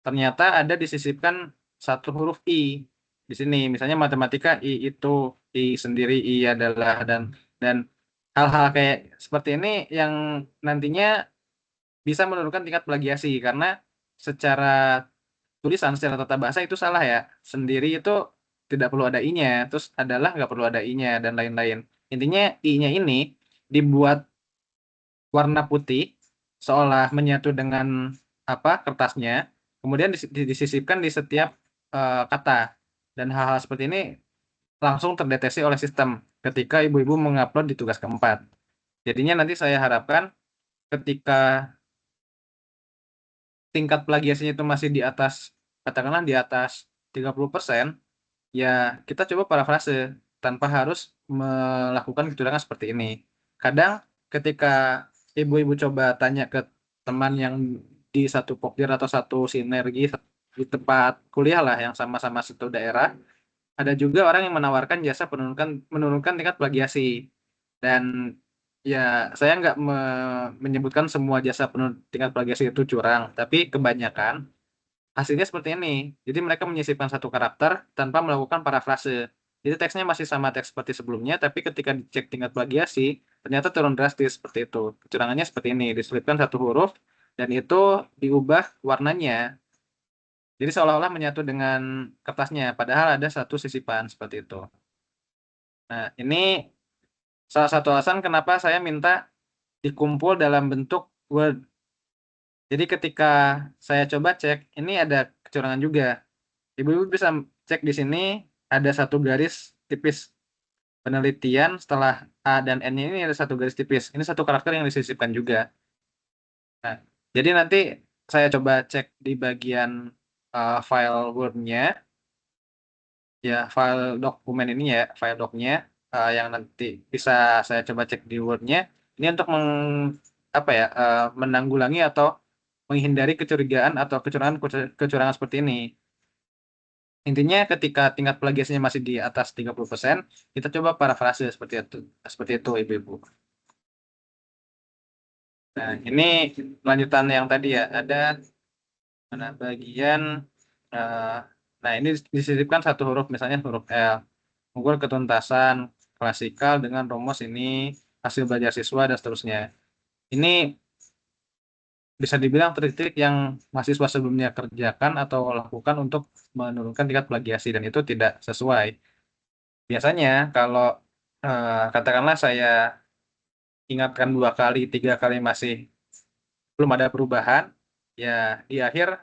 ternyata ada disisipkan satu huruf I di sini. Misalnya matematika I itu, I sendiri I adalah, dan hal-hal kayak seperti ini yang nantinya bisa menurunkan tingkat plagiasi karena secara tulisan, secara tata bahasa itu salah ya. Sendiri itu tidak perlu ada I-nya, terus adalah nggak perlu ada I-nya dan lain-lain. Intinya I-nya ini dibuat warna putih seolah menyatu dengan kertasnya, kemudian disisipkan di setiap kata, dan hal-hal seperti ini langsung terdeteksi oleh sistem ketika ibu-ibu mengupload di tugas keempat. Jadinya nanti saya harapkan ketika tingkat plagiasinya itu masih di atas, katakanlah di atas 30%, ya kita coba parafrase tanpa harus melakukan kecurangan seperti ini. Kadang ketika ibu-ibu coba tanya ke teman yang di satu pokdir atau satu sinergi di tempat kuliah lah yang sama-sama satu daerah, ada juga orang yang menawarkan jasa menurunkan tingkat plagiasi. Dan ya saya nggak menyebutkan semua jasa tingkat plagiasi itu curang, tapi kebanyakan hasilnya seperti ini. Jadi mereka menyisipkan satu karakter tanpa melakukan parafrase. Jadi teksnya masih sama teks seperti sebelumnya, tapi ketika dicek tingkat plagiasi, ternyata turun drastis seperti itu. Kecurangannya seperti ini, diselipkan satu huruf, dan itu diubah warnanya. Jadi seolah-olah menyatu dengan kertasnya, padahal ada satu sisipan seperti itu. Nah, ini salah satu alasan kenapa saya minta dikumpul dalam bentuk Word. Jadi ketika saya coba cek, ini ada kecurangan juga. Ibu-ibu bisa cek di sini ada satu garis tipis penelitian setelah A dan N ini ada satu garis tipis. Ini satu karakter yang disisipkan juga. Nah, jadi nanti saya coba cek di bagian file Word-nya, ya file dokumen ini ya, file doc-nya yang nanti bisa saya coba cek di Word-nya. Ini untuk menanggulangi atau menghindari kecurigaan atau kecurangan seperti ini. Intinya ketika tingkat plagiasinya masih di atas 30%, kita coba parafrase seperti itu Ibu-ibu. Nah, ini lanjutan yang tadi ya, ada Nah, bagian nah ini disisipkan satu huruf, misalnya huruf L. Mengukur ketuntasan klasikal dengan rumus ini, hasil belajar siswa dan seterusnya. Ini bisa dibilang trik-trik yang mahasiswa sebelumnya kerjakan atau lakukan untuk menurunkan tingkat plagiasi, dan itu tidak sesuai. Biasanya kalau katakanlah saya ingatkan 2 kali, 3 kali masih belum ada perubahan, ya di akhir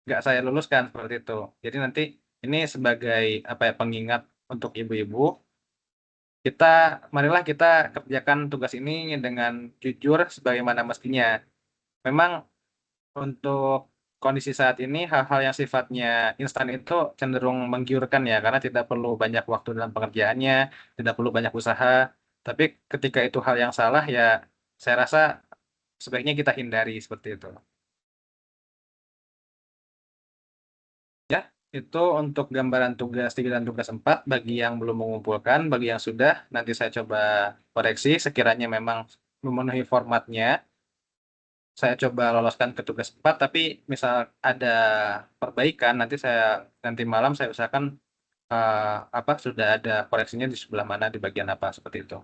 nggak saya luluskan seperti itu. Jadi nanti ini sebagai apa ya, pengingat untuk ibu-ibu, marilah kita kerjakan tugas ini dengan jujur sebagaimana mestinya. Memang untuk kondisi saat ini hal-hal yang sifatnya instan itu cenderung menggiurkan ya, karena tidak perlu banyak waktu dalam pengerjaannya, tidak perlu banyak usaha. Tapi ketika itu hal yang salah ya, saya rasa sebaiknya kita hindari seperti itu. Ya, itu untuk gambaran tugas 3 dan tugas 4 bagi yang belum mengumpulkan. Bagi yang sudah, nanti saya coba koreksi sekiranya memang memenuhi formatnya. Saya coba loloskan ke tugas 4, tapi misal ada perbaikan, nanti malam saya usahakan sudah ada koreksinya di sebelah mana, di bagian apa, seperti itu.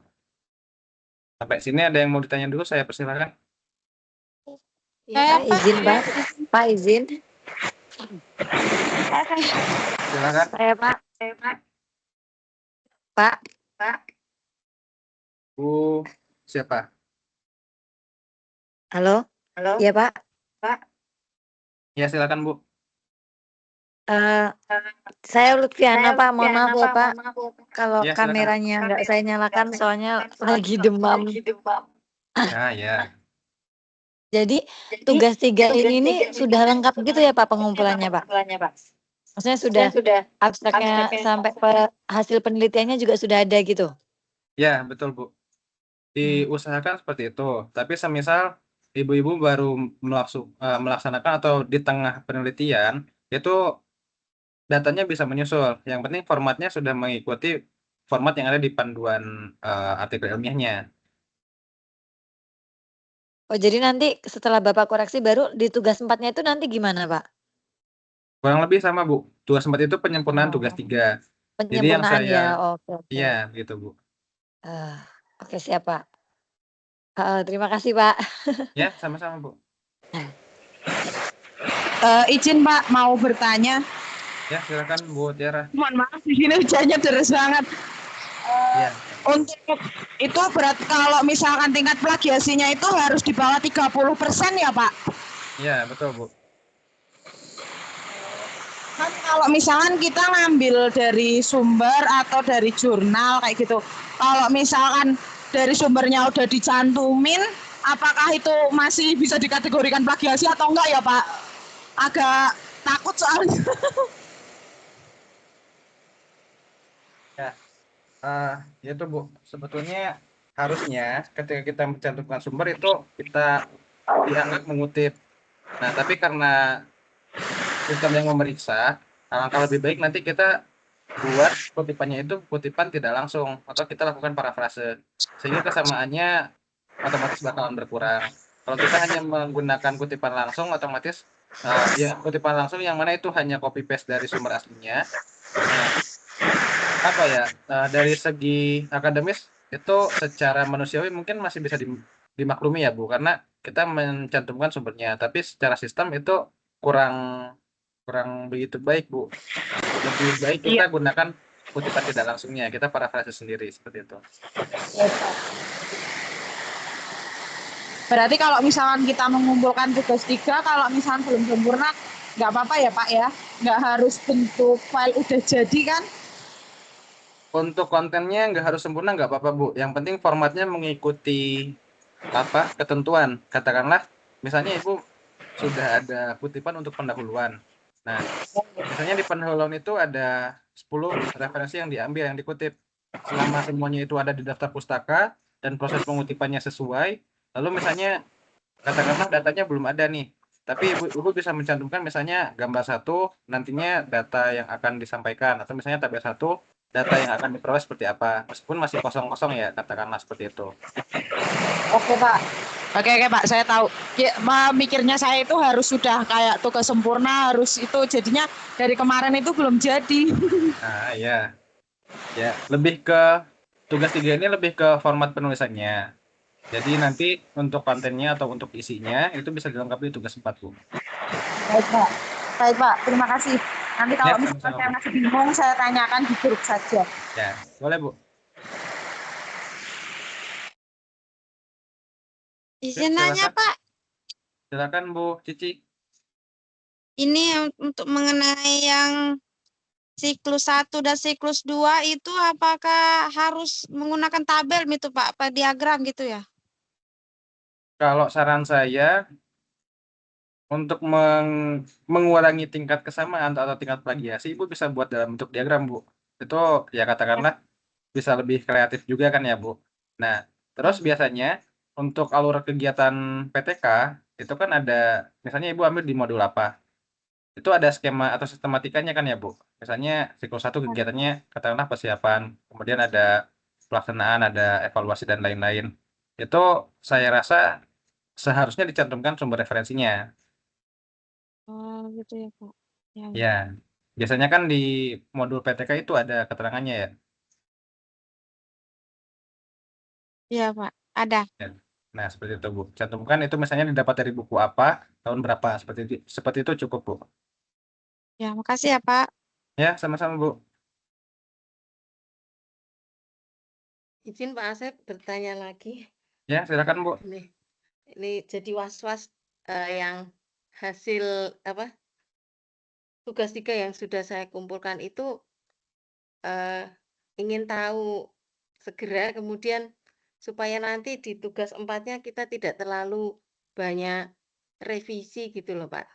Sampai sini ada yang mau ditanya dulu, saya persilakan. Ya, Pak izin Pak, Pak izin. Silakan. Saya Pak. Pak. Bu, siapa? Halo. Iya Pak. Ya, silakan Bu. Saya Lutfiana Pak, mohon maaf ya Pak. Kalau Ya, silakan. kameranya nggak saya nyalakan soalnya lagi demam. Ya. Jadi tugas 3 ini sudah lengkap gitu ya Pak pengumpulannya Pak? Maksudnya sudah abstraknya sampai hasil penelitiannya juga sudah ada gitu? Ya, betul Bu. Diusahakan seperti itu. Tapi semisal ibu-ibu baru melaksanakan atau di tengah penelitian, itu datanya bisa menyusul. Yang penting formatnya sudah mengikuti format yang ada di panduan artikel ilmiahnya. Oh jadi nanti setelah Bapak koreksi baru di tugas 4-nya itu nanti gimana Pak? Kurang lebih sama Bu. Tugas 4 itu penyempurnaan tugas 3. Jadi yang Penyempurnaan ya, saya, oke. iya gitu Bu. Oke siap Pak. Terima kasih Pak. Ya, sama-sama Bu. Izin Pak, mau bertanya. Ya, silakan Bu Tiara. Mohon maaf, di sini hujannya deras banget. Ya. Untuk itu berarti kalau misalkan tingkat plagiasinya itu harus di bawah 30% ya Pak? Iya, betul Bu. Kan kalau misalkan kita ngambil dari sumber atau dari jurnal kayak gitu, kalau misalkan dari sumbernya udah dicantumin, apakah itu masih bisa dikategorikan plagiasi atau enggak ya Pak? Agak takut soalnya. Ya itu Bu, sebetulnya harusnya ketika kita mencantumkan sumber itu kita dianggap mengutip. Nah, tapi karena sistem yang memeriksa, alangkah lebih baik nanti kita buat kutipannya itu kutipan tidak langsung, atau kita lakukan parafrase, sehingga kesamaannya otomatis bakalan berkurang. Kalau kita hanya menggunakan kutipan langsung, otomatis ya kutipan langsung yang mana itu hanya copy paste dari sumber aslinya. Dari segi akademis itu secara manusiawi mungkin masih bisa dimaklumi ya Bu, karena kita mencantumkan sumbernya, tapi secara sistem itu kurang begitu baik Bu. Lebih baik kita gunakan kutipan tidak langsungnya, kita parafrase sendiri seperti itu. Berarti kalau misalkan kita mengumpulkan tugas 3, kalau misalkan belum sempurna, nggak apa-apa ya Pak ya? Nggak harus bentuk file udah jadi kan? Untuk kontennya nggak harus sempurna, nggak apa-apa Bu. Yang penting formatnya mengikuti ketentuan. Katakanlah, misalnya Ibu sudah ada kutipan untuk pendahuluan. Nah, misalnya di pendahuluan itu ada 10 referensi yang diambil, yang dikutip. Selama semuanya itu ada di daftar pustaka dan proses pengutipannya sesuai, lalu misalnya katakanlah datanya belum ada nih, tapi Ibu bisa mencantumkan misalnya gambar 1 nantinya data yang akan disampaikan, atau misalnya tabel 1 data yang akan diperoleh seperti apa, meskipun masih kosong-kosong ya, katakanlah seperti itu. Oke Pak. Oke, Pak, saya tahu. Mikirnya saya itu harus sudah kayak tugas sempurna, harus itu jadinya dari kemarin itu belum jadi. Nah, ya. Ya, lebih ke tugas 3 ini lebih ke format penulisannya. Jadi nanti untuk kontennya atau untuk isinya itu bisa dilengkapi di tugas 4, Bu. Baik, Pak. Baik, Pak. Terima kasih. Nanti Ya, kalau misalkan sama-sama, saya Bu. masih bingung, saya tanyakan di grup saja. Ya, boleh, Bu. Izin nanya, Silakan. Pak. Silakan, Bu Cici. Ini untuk mengenai yang siklus 1 dan siklus 2 itu apakah harus menggunakan tabel itu, Pak? Apa diagram gitu ya? Kalau saran saya untuk mengurangi tingkat kesamaan atau tingkat plagiasi, Ibu bisa buat dalam bentuk diagram, Bu. Itu ya katakanlah bisa lebih kreatif juga kan ya, Bu. Nah, terus biasanya untuk alur kegiatan PTK itu kan ada, misalnya Ibu ambil di modul apa, itu ada skema atau sistematikanya kan ya, Bu. Misalnya siklus 1 kegiatannya katakanlah persiapan, kemudian ada pelaksanaan, ada evaluasi dan lain-lain. Itu saya rasa seharusnya dicantumkan sumber referensinya. Oh, gitu ya, Pak. Ya, ya. Ya, biasanya kan di modul PTK itu ada keterangannya ya. Iya, Pak. Ada. Ya. Nah, seperti itu, Bu. Cantumkan itu misalnya didapat dari buku apa, tahun berapa, seperti itu cukup, Bu. Ya, makasih ya, Pak. Ya, sama-sama, Bu. Izin Pak Asep bertanya lagi. Ya, silakan, Bu. Ini jadi was-was yang hasil apa tugas 3 yang sudah saya kumpulkan itu ingin tahu segera, kemudian supaya nanti di tugas 4-nya kita tidak terlalu banyak revisi gitu loh, Pak.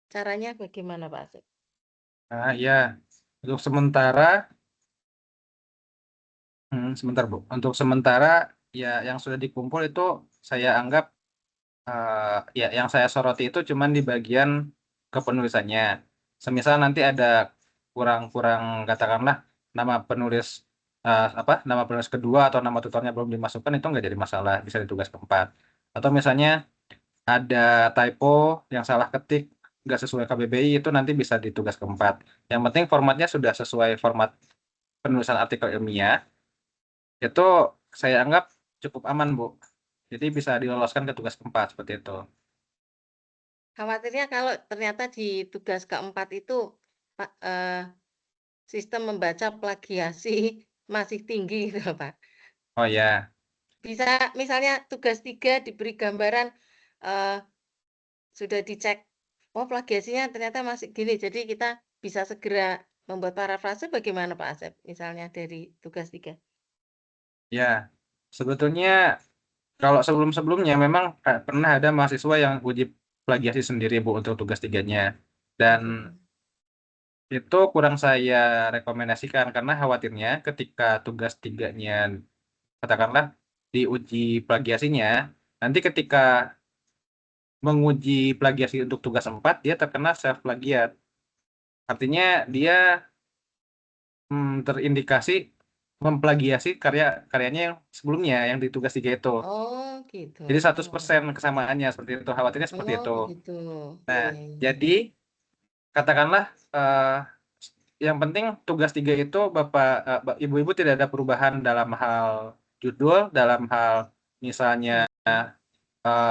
Caranya bagaimana, Pak Asep? Nah, ya. Untuk sementara, sebentar, Bu. Untuk sementara, ya yang sudah dikumpul itu saya anggap, ya yang saya soroti itu cuma di bagian kepenulisannya. Semisal nanti ada kurang katakanlah nama penulis nama penulis kedua atau nama tutornya belum dimasukkan, itu nggak jadi masalah, bisa di tugas keempat. Atau misalnya ada typo yang salah ketik nggak sesuai KBBI, itu nanti bisa di tugas keempat. Yang penting formatnya sudah sesuai format penulisan artikel ilmiah, itu saya anggap cukup aman, Bu. Jadi bisa diloloskan ke tugas keempat seperti itu. Khawatirnya kalau ternyata di tugas keempat itu Pak, sistem membaca plagiasi masih tinggi gitu loh, Pak. Oh ya, Bisa misalnya tugas 3 diberi gambaran sudah dicek, oh plagiasinya ternyata masih gini, jadi kita bisa segera membuat parafrase bagaimana Pak Asep misalnya dari tugas 3? ya. Sebetulnya kalau sebelum-sebelumnya memang pernah ada mahasiswa yang uji plagiasi sendiri, Bu, untuk tugas 3-nya. Dan itu kurang saya rekomendasikan karena khawatirnya ketika tugas 3-nya katakanlah diuji plagiasinya, nanti ketika menguji plagiasi untuk tugas 4 dia terkena self plagiat. Artinya dia terindikasi memplagiasi karyanya yang sebelumnya yang di tugas 3 itu. Oh gitu. Jadi 100% kesamaannya seperti itu, khawatirnya seperti Oh itu. gitu. Nah, Iya, iya. jadi katakanlah yang penting tugas 3 itu Ibu-ibu tidak ada perubahan dalam hal judul, dalam hal misalnya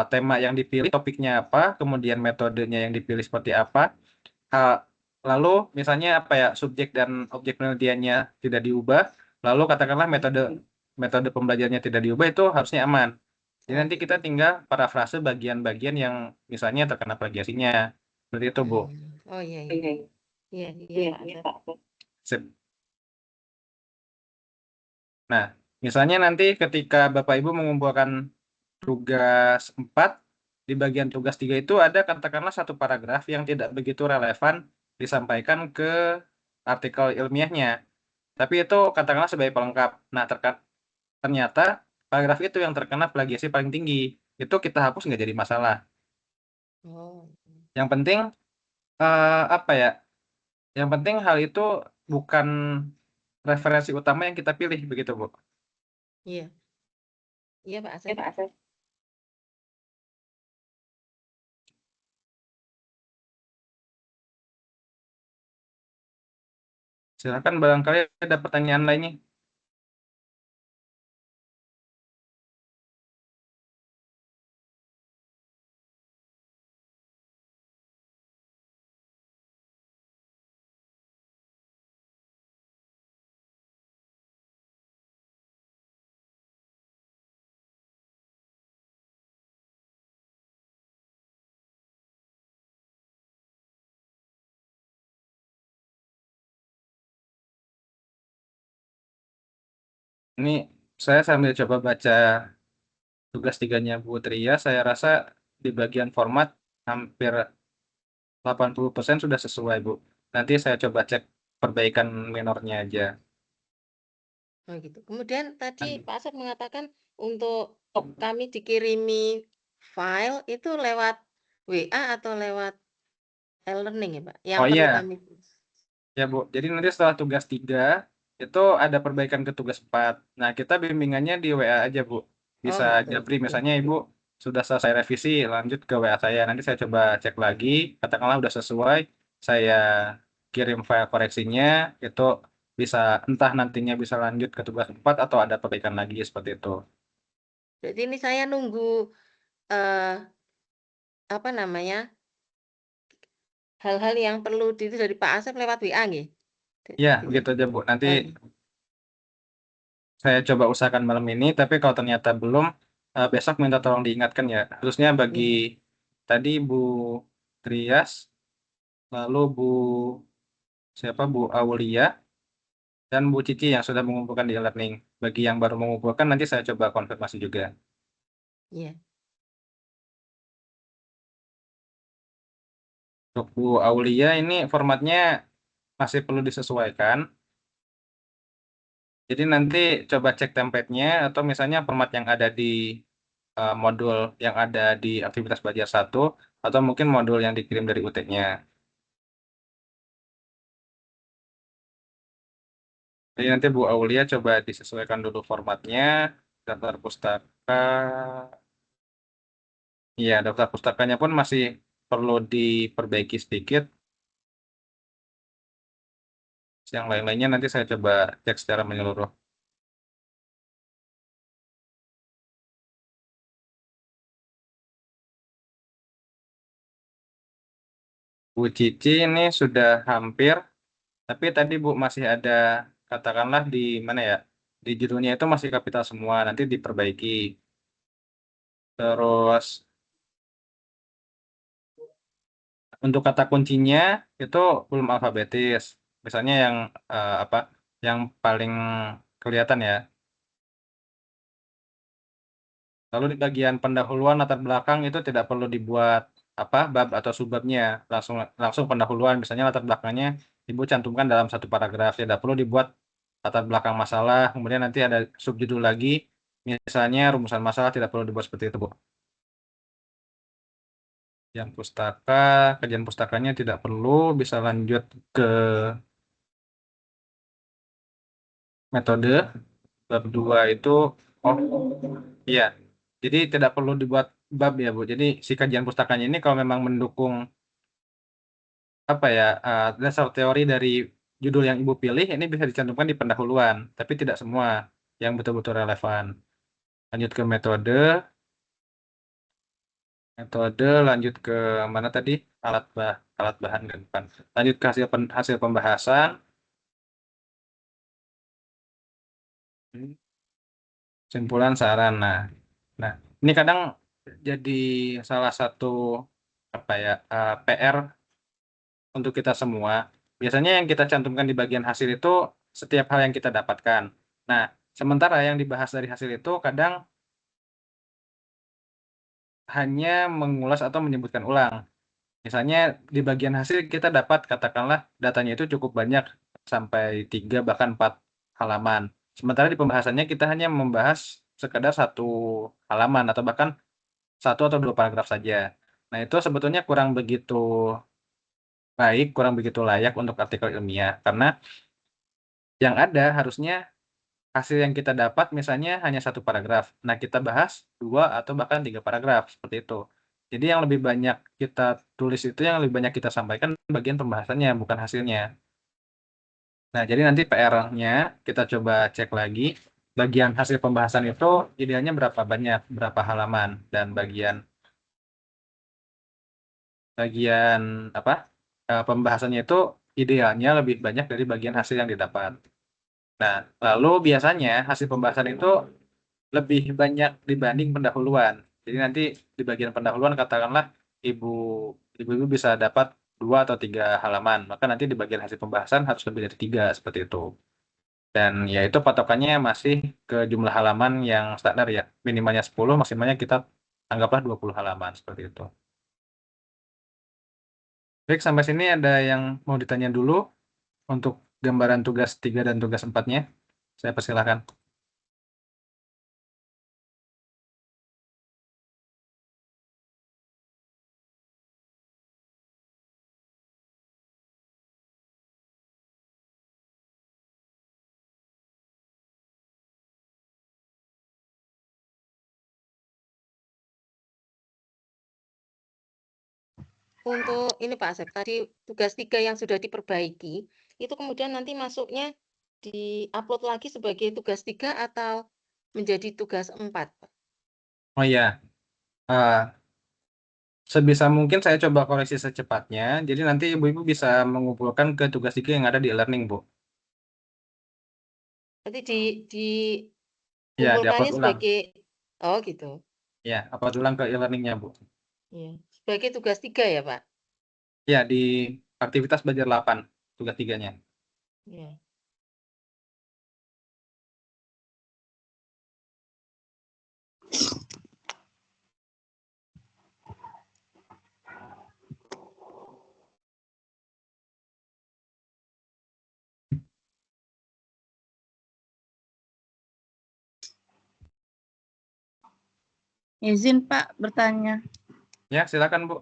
tema yang dipilih, topiknya apa, kemudian metodenya yang dipilih seperti apa. Lalu misalnya apa ya, subjek dan objek penelitiannya tidak diubah, lalu katakanlah metode pembelajarannya tidak diubah, itu harusnya aman. Jadi nanti kita tinggal parafrase bagian-bagian yang misalnya terkena plagiasinya. Seperti itu, Bu. Oh iya, iya. Iya, iya Pak Asep. Sip. Nah, misalnya nanti ketika Bapak Ibu mengumpulkan tugas 4, di bagian tugas 3 itu ada katakanlah satu paragraf yang tidak begitu relevan disampaikan ke artikel ilmiahnya. Tapi itu katakanlah sebagai pelengkap. Nah, ternyata paragraf itu yang terkena plagiasi paling tinggi. Itu kita hapus nggak jadi masalah. Oh. Yang penting apa ya? Yang penting hal itu bukan referensi utama yang kita pilih, begitu, Bu. Iya. Iya Pak Asep. Silakan barangkali ada pertanyaan lainnya. Ini saya sambil coba baca tugas tiganya Bu Tria, saya rasa di bagian format hampir 80% sudah sesuai, Bu. Nanti saya coba cek perbaikan minornya aja. Oh gitu. Kemudian tadi Nanti. Pak Asep mengatakan untuk kami dikirimi file itu lewat WA atau lewat e-learning ya Pak? Yang Oh perlu iya, kami. ya Bu. Jadi nanti setelah tugas 3, itu ada perbaikan ke tugas 4. Nah, kita bimbingannya di WA aja, Bu. Oh Bisa gitu. japri, misalnya Ibu sudah selesai revisi, lanjut ke WA saya. Nanti saya coba cek lagi, katakanlah udah sesuai, saya kirim file koreksinya, itu bisa entah nantinya bisa lanjut ke tugas 4 atau ada perbaikan lagi seperti itu. Jadi ini saya nunggu eh apa namanya? Hal-hal yang perlu itu dari Pak Asep lewat WA nggih? Ya, begitu aja, Bu. Nanti Oh, saya coba usahakan malam ini, tapi kalau ternyata belum, besok minta tolong diingatkan ya. Khususnya bagi iya. tadi Bu Trias, lalu siapa Bu Aulia, dan Bu Cici yang sudah mengumpulkan di e-learning. Bagi yang baru mengumpulkan, nanti saya coba konfirmasi juga. Iya. Untuk Bu Aulia ini formatnya masih perlu disesuaikan. Jadi nanti coba cek template-nya atau misalnya format yang ada di modul yang ada di aktivitas belajar 1 atau mungkin modul yang dikirim dari UT-nya. Jadi nanti Bu Aulia coba disesuaikan dulu formatnya, daftar pustaka. Iya, daftar pustakanya pun masih perlu diperbaiki sedikit. Yang lain-lainnya nanti saya coba cek secara menyeluruh. Bu Cici ini sudah hampir, tapi tadi Bu masih ada, katakanlah di mana ya, di judulnya itu masih kapital semua, nanti diperbaiki. Terus untuk kata kuncinya itu belum alfabetis. Misalnya yang apa, yang paling kelihatan ya. Lalu di bagian pendahuluan latar belakang itu tidak perlu dibuat apa bab atau subbabnya, langsung langsung pendahuluan. Misalnya latar belakangnya Ibu cantumkan dalam satu paragraf, tidak perlu dibuat latar belakang masalah, kemudian nanti ada subjudul lagi, misalnya rumusan masalah, tidak perlu dibuat seperti itu, Bu. Yang pustaka, kajian pustakanya tidak perlu, bisa lanjut ke metode. Bab 2 itu, oh iya, jadi tidak perlu dibuat bab ya Bu. Jadi si kajian pustakanya ini kalau memang mendukung apa ya, dasar teori dari judul yang Ibu pilih ini bisa dicantumkan di pendahuluan, tapi tidak semua yang betul-betul relevan. Lanjut ke metode, lanjut ke mana tadi? Alat bahan kan bukan. Lanjut ke hasil pembahasan. Kesimpulan saran. Nah, ini kadang jadi salah satu apa ya, PR untuk kita semua. Biasanya yang kita cantumkan di bagian hasil itu setiap hal yang kita dapatkan. Nah, sementara yang dibahas dari hasil itu kadang hanya mengulas atau menyebutkan ulang. Misalnya di bagian hasil kita dapat katakanlah datanya itu cukup banyak sampai 3 bahkan 4 halaman. Sementara di pembahasannya kita hanya membahas sekedar 1 halaman atau bahkan 1 atau 2 paragraf saja. Nah, itu sebetulnya kurang begitu baik, kurang begitu layak untuk artikel ilmiah karena yang ada harusnya hasil yang kita dapat misalnya hanya 1 paragraf. Nah, kita bahas 2 atau bahkan 3 paragraf seperti itu. Jadi yang lebih banyak kita tulis itu yang lebih banyak kita sampaikan bagian pembahasannya bukan hasilnya. Nah, jadi nanti PR-nya kita coba cek lagi. Bagian hasil pembahasan itu idealnya berapa banyak, berapa halaman, dan bagian apa pembahasannya itu idealnya lebih banyak dari bagian hasil yang didapat. Nah, lalu biasanya hasil pembahasan itu lebih banyak dibanding pendahuluan. Jadi nanti di bagian pendahuluan katakanlah ibu ibu bisa dapat 2 atau 3 halaman, maka nanti di bagian hasil pembahasan harus lebih dari 3 seperti itu. Dan ya itu patokannya masih ke jumlah halaman yang standar ya, minimalnya 10, maksimalnya kita anggaplah 20 halaman seperti itu. Baik, sampai sini ada yang mau ditanya dulu untuk gambaran tugas 3 dan tugas 4-nya? Saya persilahkan. Untuk ini Pak Asep, tadi tugas 3 yang sudah diperbaiki, itu kemudian nanti masuknya di-upload lagi sebagai tugas 3 atau menjadi tugas 4, Pak? Oh iya, eh, sebisa mungkin saya coba koreksi secepatnya. Jadi nanti ibu-ibu bisa mengumpulkan ke tugas 3 yang ada di e-learning, Bu. Nanti Ya, diupload dikumpulkannya ulang. sebagai oh gitu, Ya, upload ulang ke e-learningnya, Bu. iya. Sebagai tugas 3 ya, Pak? Ya, di aktivitas belajar 8, tugas 3-nya. Iya. Izin Pak bertanya. Ya, silakan, Bu.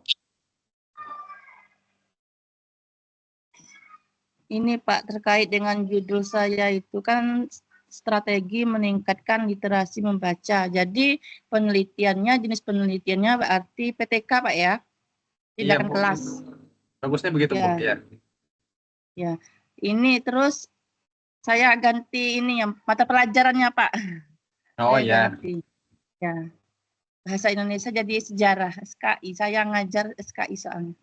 Ini Pak terkait dengan judul saya itu kan strategi meningkatkan literasi membaca. Jadi penelitiannya, jenis penelitiannya berarti PTK Pak ya? Iya, Tindakan Bu. kelas. Bagusnya begitu, Bu. Ya, Ya. ya. Ini terus saya ganti ini ya mata pelajarannya Pak. Oh Saya ya. ganti. Ya. Bahasa Indonesia jadi sejarah SKI. Saya ngajar SKI soalnya.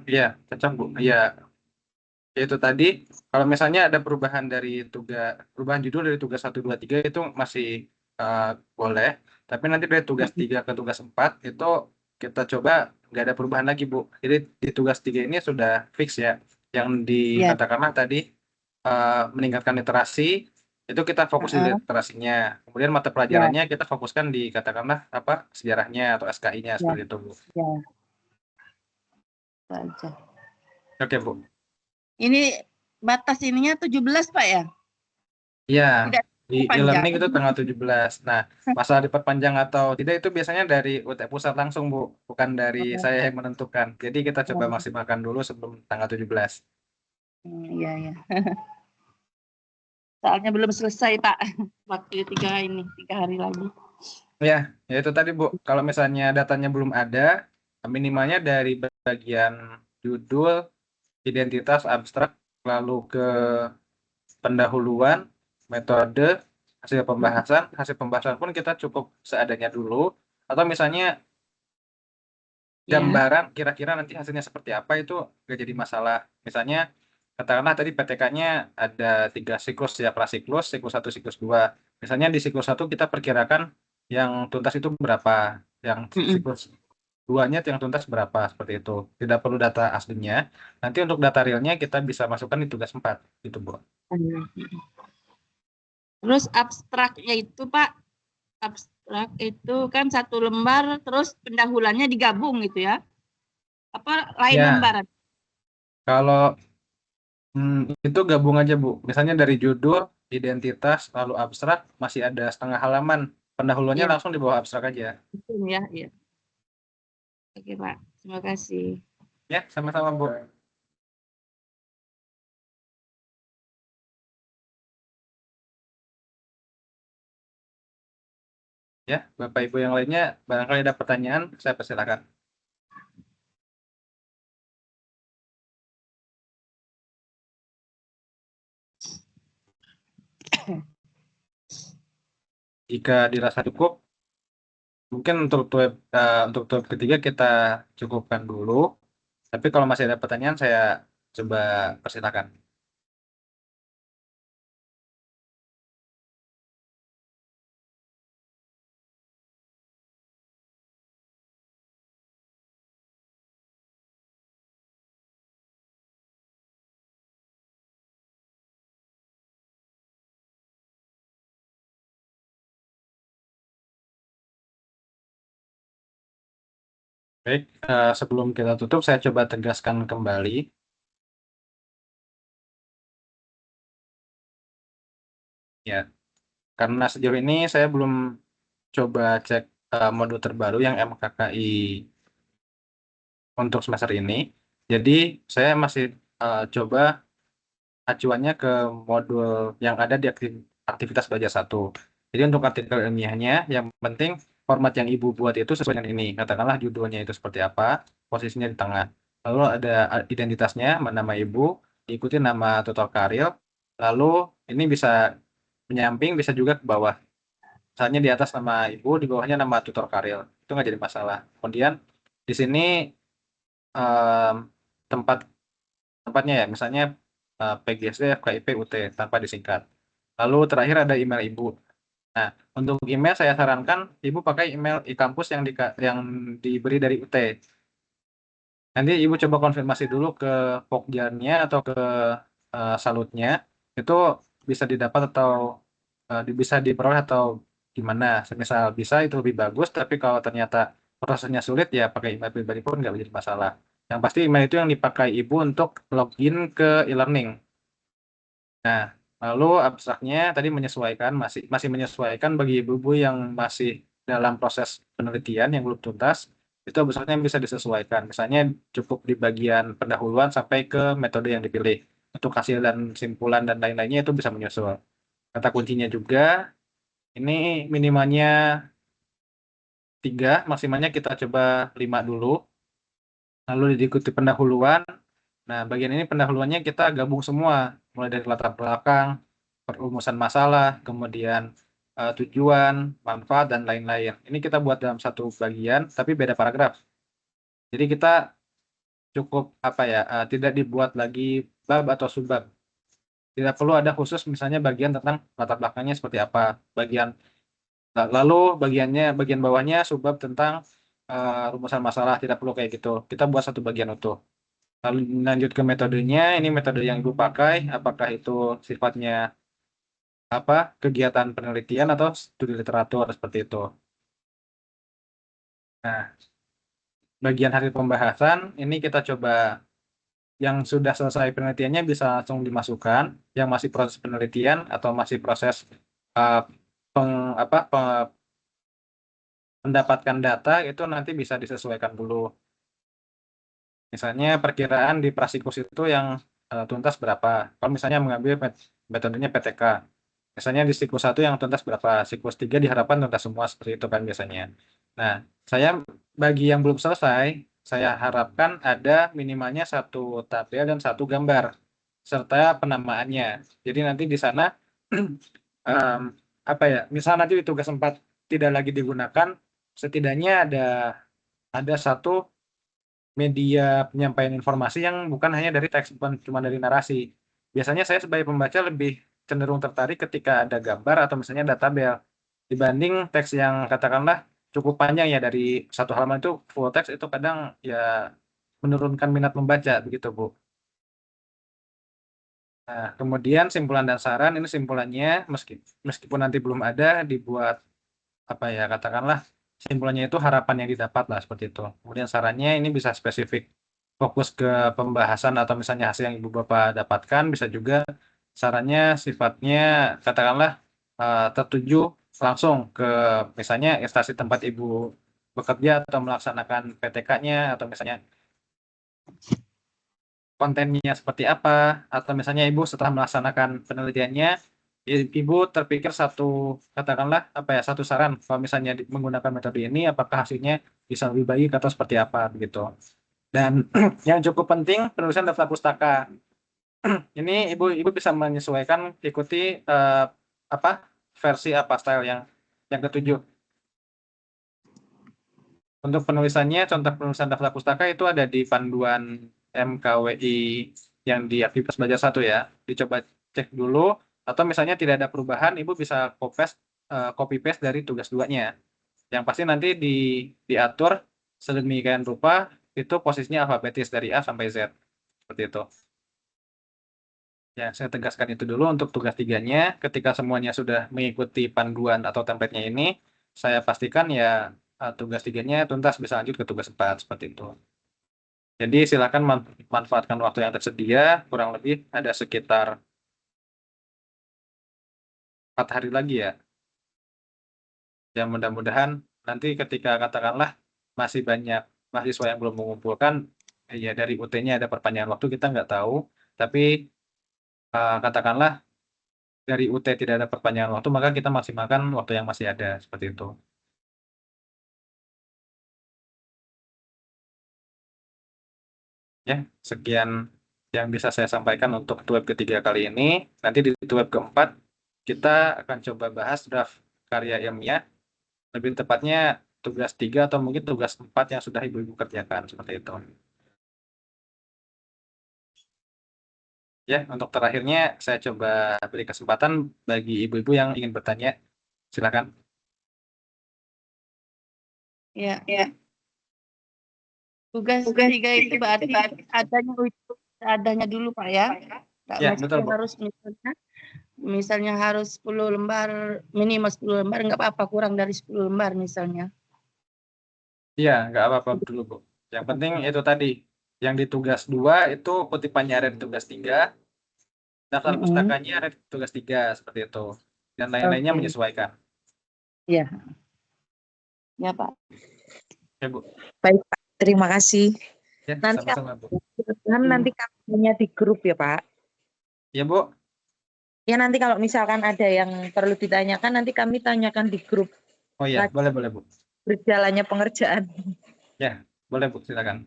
Iya, cocok, Bu. Iya, itu tadi kalau misalnya ada perubahan judul dari tugas 1 2 3 itu masih eh, boleh, tapi nanti dari tugas 3 ke tugas 4 itu kita coba nggak ada perubahan lagi, Bu. Jadi di tugas 3 ini sudah fix ya, yang Ya. dikatakanlah tadi meningkatkan literasi, itu kita fokus di literasinya. Kemudian mata Ya, pelajarannya kita fokuskan di katakanlah apa sejarahnya atau SKI-nya ya, seperti itu, Bu. ya. Saja. Oke, Bu. Ini batas ininya 17 Pak ya? Iya, Tidak di panjang. e-learning itu tanggal 17. Nah, masalah diperpanjang atau tidak itu biasanya dari UT Pusat langsung, Bu. Bukan dari saya yang menentukan. Jadi kita coba maksimalkan dulu sebelum tanggal 17. Iya, iya. Soalnya belum selesai Pak. Waktu 3 hari lagi. Ya, ya itu tadi, Bu. Kalau misalnya datanya belum ada, minimalnya dari bagian judul, identitas, abstrak, lalu ke pendahuluan, metode, hasil pembahasan pun kita cukup seadanya dulu. Atau misalnya Ya, gambaran kira-kira nanti hasilnya seperti apa itu nggak jadi masalah. Misalnya katakanlah tadi PTK-nya ada 3 siklus ya, prasiklus, siklus 1, siklus 2. Misalnya di siklus 1 kita perkirakan yang tuntas itu berapa, yang siklus 2-nya yang tuntas berapa, seperti itu. Tidak perlu data aslinya. Nanti untuk data realnya kita bisa masukkan di tugas 4 gitu, Bu. terus abstraknya itu Pak, abstrak itu kan 1 lembar, terus pendahuluannya digabung gitu ya? Apa lain Ya, lembaran? kalau itu gabung aja, Bu. Misalnya dari judul, identitas, lalu abstrak, masih ada setengah halaman. Pendahuluannya Iya, langsung di bawah abstrak aja. betul ya, iya. Oke Pak, terima kasih. Ya, sama-sama, Bu. Ya, Bapak Ibu yang lainnya, barangkali ada pertanyaan, saya persilakan. Jika dirasa cukup, mungkin untuk tab ketiga kita cukupkan dulu. Tapi kalau masih ada pertanyaan, saya coba persilakan. Baik, sebelum kita tutup, saya coba tegaskan kembali. Ya, karena sejauh ini saya belum coba cek modul terbaru yang MKKI untuk semester ini. Jadi saya masih coba acuannya ke modul yang ada di aktivitas belajar 1. Jadi untuk artikel ilmiahnya, yang penting format yang Ibu buat itu sesuai dengan ini. Katakanlah judulnya itu seperti apa, posisinya di tengah. Lalu ada identitasnya, nama Ibu, diikuti nama tutor karir. Lalu ini bisa menyamping, bisa juga ke bawah. Misalnya di atas nama Ibu, di bawahnya nama tutor karir. Itu nggak jadi masalah. Kemudian di sini em, tempatnya ya, misalnya PGSD, FKIP, UT tanpa disingkat. Lalu terakhir ada email Ibu. Nah, untuk email saya sarankan Ibu pakai email e-kampus yang diberi dari UT. Nanti Ibu coba konfirmasi dulu ke Pokjannya atau ke Salutnya, itu bisa didapat atau bisa diperoleh atau gimana. Semisal bisa itu lebih bagus, tapi kalau ternyata prosesnya sulit ya pakai email pribadi pun nggak menjadi masalah. Yang pasti email itu yang dipakai Ibu untuk login ke e-learning. Nah, lalu abstraknya tadi menyesuaikan, masih menyesuaikan bagi ibu-ibu yang masih dalam proses penelitian yang belum tuntas, itu abstraknya bisa disesuaikan. Misalnya cukup di bagian pendahuluan sampai ke metode yang dipilih. Untuk hasil dan simpulan dan lain-lainnya itu bisa menyusul. Kata kuncinya juga, ini minimalnya 3, maksimalnya kita coba 5 dulu. Lalu diikuti pendahuluan. Nah, bagian ini pendahuluannya kita gabung semua, mulai dari latar belakang, perumusan masalah, kemudian tujuan, manfaat, dan lain-lain. Ini kita buat dalam satu bagian, tapi beda paragraf. Jadi kita cukup tidak dibuat lagi bab atau subbab. Tidak perlu ada khusus misalnya bagian tentang latar belakangnya seperti apa, lalu bagian bawahnya subbab tentang rumusan masalah, tidak perlu kayak gitu. Kita buat satu bagian utuh. Lalu lanjut ke metodenya, ini metode yang Ibu pakai, apakah itu sifatnya kegiatan penelitian atau studi literatur seperti itu. Nah, bagian hasil pembahasan ini kita coba yang sudah selesai penelitiannya bisa langsung dimasukkan, yang masih proses penelitian atau masih proses uh, mendapatkan data itu nanti bisa disesuaikan dulu. Misalnya perkiraan di Prasikus itu yang tuntas berapa. Kalau misalnya mengambil metodenya PTK, misalnya di siklus 1 yang tuntas berapa, siklus 3 diharapkan tuntas semua, seperti itu kan biasanya. Nah, saya bagi yang belum selesai, saya harapkan ada minimalnya 1 tabel dan 1 gambar, serta penamaannya. Jadi nanti di sana, misalnya nanti di tugas 4 tidak lagi digunakan, setidaknya ada 1 media penyampaian informasi yang bukan hanya dari teks, bukan cuma dari narasi. Biasanya saya sebagai pembaca lebih cenderung tertarik ketika ada gambar atau misalnya ada tabel dibanding teks yang katakanlah cukup panjang ya, dari 1 halaman itu full teks, itu kadang ya menurunkan minat membaca begitu, Bu. Nah, kemudian simpulan dan saran, ini simpulannya meskipun nanti belum ada dibuat katakanlah simpulannya itu harapan yang didapat lah seperti itu. Kemudian sarannya ini bisa spesifik fokus ke pembahasan atau misalnya hasil yang Ibu Bapak dapatkan, bisa juga sarannya sifatnya katakanlah tertuju langsung ke misalnya instansi tempat Ibu bekerja atau melaksanakan PTK-nya, atau misalnya kontennya seperti apa, atau misalnya Ibu setelah melaksanakan penelitiannya Ibu terpikir katakanlah satu saran, kalau misalnya menggunakan metode ini apakah hasilnya bisa lebih baik atau seperti apa begitu. Dan yang cukup penting, penulisan daftar pustaka. Ini ibu bisa menyesuaikan ikuti versi apa style yang ketujuh. Untuk penulisannya, contoh penulisan daftar pustaka itu ada di panduan MKWI yang di aktivitas belajar 1 ya. Dicoba cek dulu, atau misalnya tidak ada perubahan, Ibu bisa copy paste dari tugas 2-nya. Yang pasti nanti diatur sedemikian rupa, itu posisinya alfabetis dari A sampai Z. Seperti itu. Ya, saya tegaskan itu dulu untuk tugas 3-nya. Ketika semuanya sudah mengikuti panduan atau template-nya ini, saya pastikan ya tugas 3-nya tuntas bisa lanjut ke tugas 4 seperti itu. Jadi silakan manfaatkan waktu yang tersedia, kurang lebih ada sekitar 4 hari lagi ya. Ya mudah-mudahan nanti ketika katakanlah masih banyak mahasiswa yang belum mengumpulkan, ya dari UT-nya ada perpanjangan waktu kita nggak tahu, tapi katakanlah dari UT tidak ada perpanjangan waktu, maka kita maksimalkan waktu yang masih ada seperti itu. Ya, sekian yang bisa saya sampaikan untuk tuweb ketiga kali ini. Nanti di tuweb keempat kita akan coba bahas draft karya ilmiah, lebih tepatnya tugas 3 atau mungkin tugas 4 yang sudah ibu-ibu kerjakan seperti itu. Ya, untuk terakhirnya saya coba beri kesempatan bagi ibu-ibu yang ingin bertanya. Silakan. Ya. Tugas 3 itu berarti adanya dulu Pak ya. Nggak Ya, mesti betul, Bu. harus misalnya harus 10 lembar, minimal 10 lembar, nggak apa-apa kurang dari 10 lembar misalnya. Iya, nggak apa-apa dulu, Bu. Yang penting itu tadi, yang di tugas 2 itu kutipannya ada di tugas 3, daftar pustakanya ada di tugas 3, seperti itu. Dan lain-lainnya Oke. menyesuaikan. Iya. Ya Pak. Ya, Bu. Baik, Pak. Terima kasih. Ya, Nanti sama-sama, Bu. nanti kami di grup ya, Pak. Ya, Bu. Ya, nanti kalau misalkan ada yang perlu ditanyakan, nanti kami tanyakan di grup. Oh iya, boleh, Bu. Berjalannya pengerjaan. Ya, boleh, Bu. Silakan.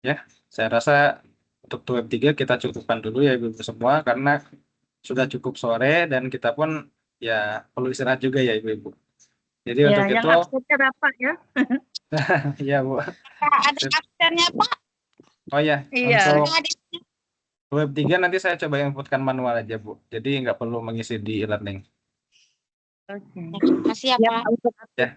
Ya, saya rasa untuk tuweb 3 kita cukupkan dulu ya ibu-ibu semua, karena sudah cukup sore dan kita pun ya perlu istirahat juga ya ibu-ibu. Jadi Ya, untuk yang itu, absennya berapa ya? ya Bu. Ada absennya Pak. Oh ya, Iya. untuk Ada tuweb 3 nanti saya coba inputkan manual aja Bu. Jadi nggak perlu mengisi di e-learning. Oke. Masih ya Ya, Pak. Pak, untuk Ya.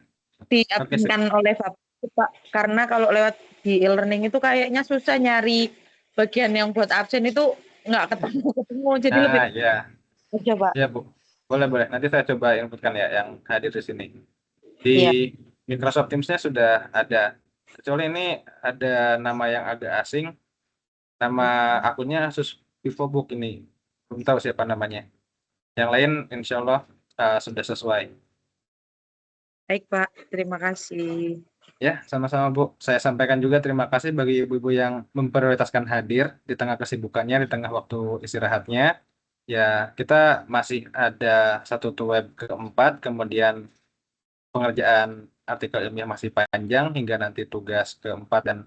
diabsenkan oleh Bapak, Pak. Karena kalau lewat di e-learning itu kayaknya susah nyari bagian yang buat absen itu nggak ketemu. Jadi lebih Ya, aja, Pak. ya Bu. Boleh. Nanti saya coba inputkan ya yang hadir di sini. Di Iya. Microsoft Teams-nya sudah ada. Kecuali ini ada nama yang agak asing. Nama akunnya Asus VivoBook ini. Belum tahu siapa namanya. Yang lain insya Allah sudah sesuai. Baik, Pak. Terima kasih. Ya, sama-sama Bu. Saya sampaikan juga terima kasih bagi ibu-ibu yang memprioritaskan hadir di tengah kesibukannya, di tengah waktu istirahatnya. Ya, kita masih ada satu tuweb keempat, kemudian pengerjaan artikel ilmiah masih panjang hingga nanti tugas keempat dan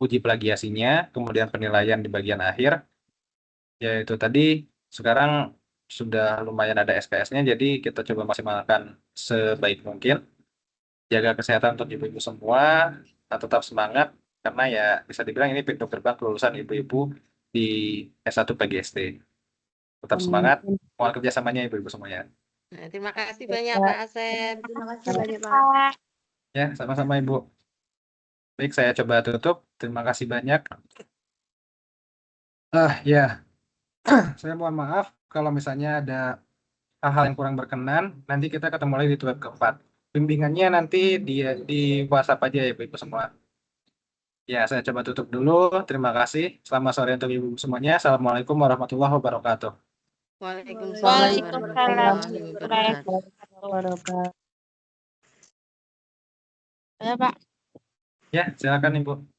uji plagiasinya, kemudian penilaian di bagian akhir. Yaitu tadi sekarang sudah lumayan ada SKS-nya, jadi kita coba maksimalkan sebaik mungkin. Jaga kesehatan untuk ibu-ibu semua, tetap semangat, karena ya bisa dibilang ini pintu gerbang kelulusan ibu-ibu di S1 PGSD. Tetap semangat, mohon kerjasamanya ibu-ibu semuanya. Nah, terima kasih banyak Pak Asep. Terima kasih banyak Pak. Ya, sama-sama Ibu. Baik, saya coba tutup. Terima kasih banyak. Ya, saya mohon maaf kalau misalnya ada hal-hal yang kurang berkenan. Nanti kita ketemu lagi di tuweb keempat. Bimbingannya nanti di WhatsApp aja ya Ibu semua. Ya, saya coba tutup dulu. Terima kasih. Selamat sore untuk Ibu semuanya. Assalamualaikum warahmatullahi wabarakatuh. Waalaikumsalam warahmatullahi wabarakatuh. Ya Pak. Ya, silakan Ibu.